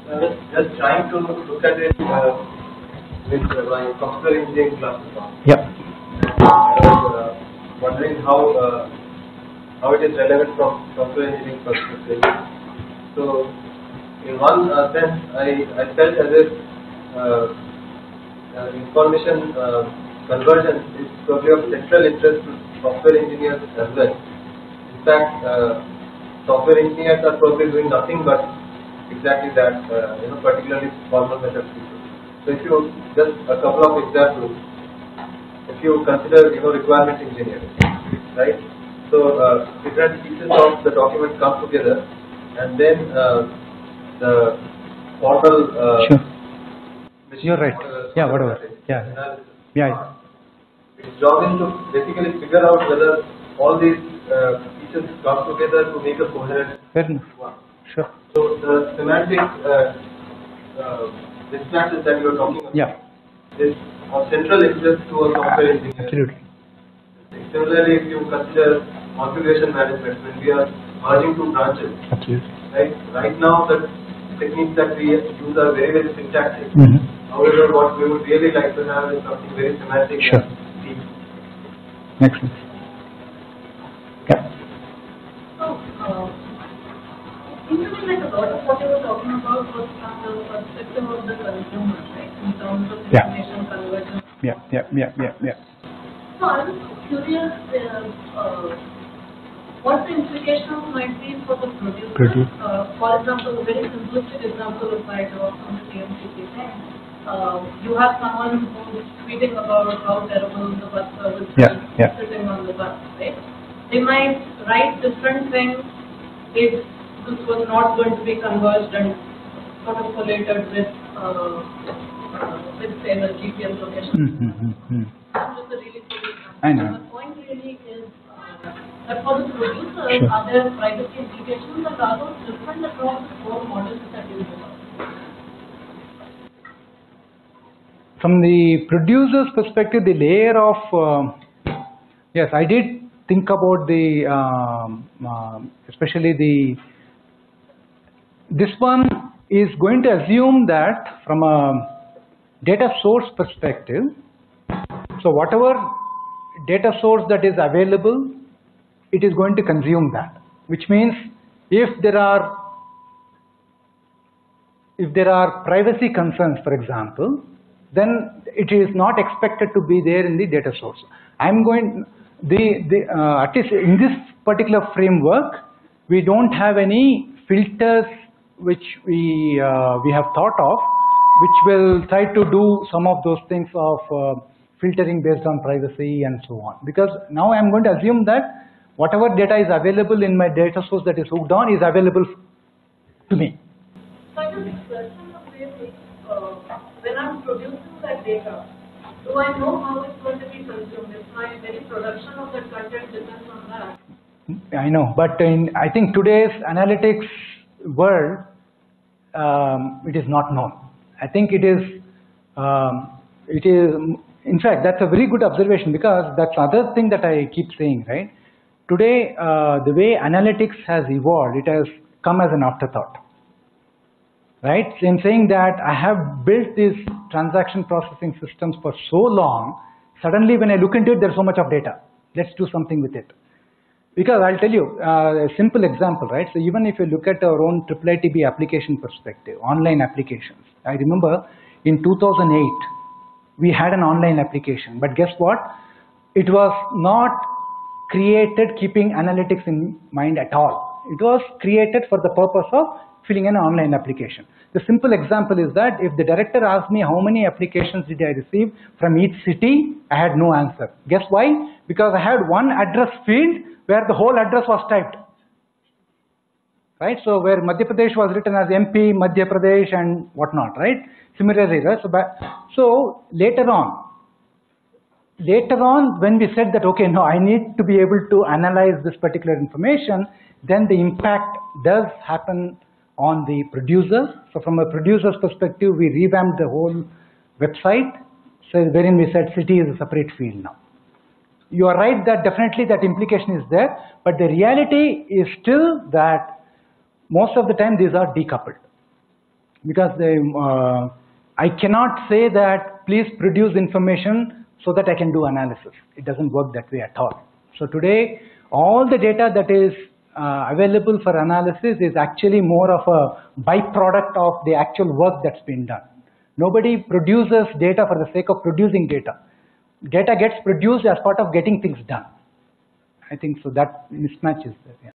I was just trying to look at it with my software engineering classes. Yeah. I was wondering how it is relevant from software engineering perspective. So, in one sense, I felt as if information convergence is probably of central interest to software engineers as well. In fact, software engineers are probably doing nothing but exactly that, particularly formal method people. So if you, just a couple of examples, if you consider, requirement engineering, right? So different pieces of the document come together, and then the formal. Sure. You're right. Yeah, whatever. Yeah. Yeah. Its job is to basically figure out whether all these pieces come together to make a coherent one. Sure. So the semantic mismatches that you are talking about is of central interest to a software engineer. Absolutely. Similarly, if you consider configuration management, when we are merging two branches, right now the techniques that we use are very, very syntactic. However, what we would really like to have is something very semantic and deep. Makes sense. Yeah. It seems to me like a lot of what you were talking about was from the perspective of the consumer, right? In terms of information convergence. Yeah. So I was curious what the implications might be for the producer. For example, a very simplistic example if I draw from the TMCP thing. You have someone who's tweeting about how terrible the bus service is sitting on the bus, right? They might write different things if this was not going to be converged and sort of collated with say the GPS location. Just a really silly example. I know. The point really is that for the producer, are there privacy implications and are those different across the four models that you develop? From the producer's perspective, the layer of yes, I did think about the especially this one is going to assume that from a data source perspective, so whatever data source that is available, it is going to consume that, which means if there are privacy concerns, for example, then it is not expected to be there in the data source. I'm going at least in this particular framework, we don't have any filters which we have thought of, which will try to do some of those things of filtering based on privacy and so on. Because now I'm going to assume that whatever data is available in my data source that is hooked on is available to me. So I just question the way when I'm producing that data, do I know how it's going to be consumed? If my very production of that content depends on that. I know, but I think today's analytics world, it is not known. I think it is, in fact, that's a very good observation, because that's the other thing that I keep saying, right? Today, the way analytics has evolved, it has come as an afterthought, right? In saying that I have built these transaction processing systems for so long, suddenly when I look into it, there's so much of data. Let's do something with it. Because I'll tell you a simple example, right? So even if you look at our own IIIT application perspective, online applications, I remember in 2008, we had an online application, but guess what? It was not created keeping analytics in mind at all. It was created for the purpose of filling an online application. The simple example is that if the director asked me how many applications did I receive from each city, I had no answer. Guess why? Because I had one address field where the whole address was typed. Right? So where Madhya Pradesh was written as MP, Madhya Pradesh and whatnot, right? Similarly, right? So later on when we said that, okay, no, I need to be able to analyze this particular information, then the impact does happen on the producers. So from a producer's perspective, we revamped the whole website, so wherein we said city is a separate field now. You are right that definitely that implication is there, but the reality is still that most of the time these are decoupled. Because I cannot say that please produce information so that I can do analysis. It doesn't work that way at all. So today, all the data that is available for analysis is actually more of a byproduct of the actual work that's been done. Nobody produces data for the sake of producing data. Data gets produced as part of getting things done. I think so that mismatch is there. Yeah.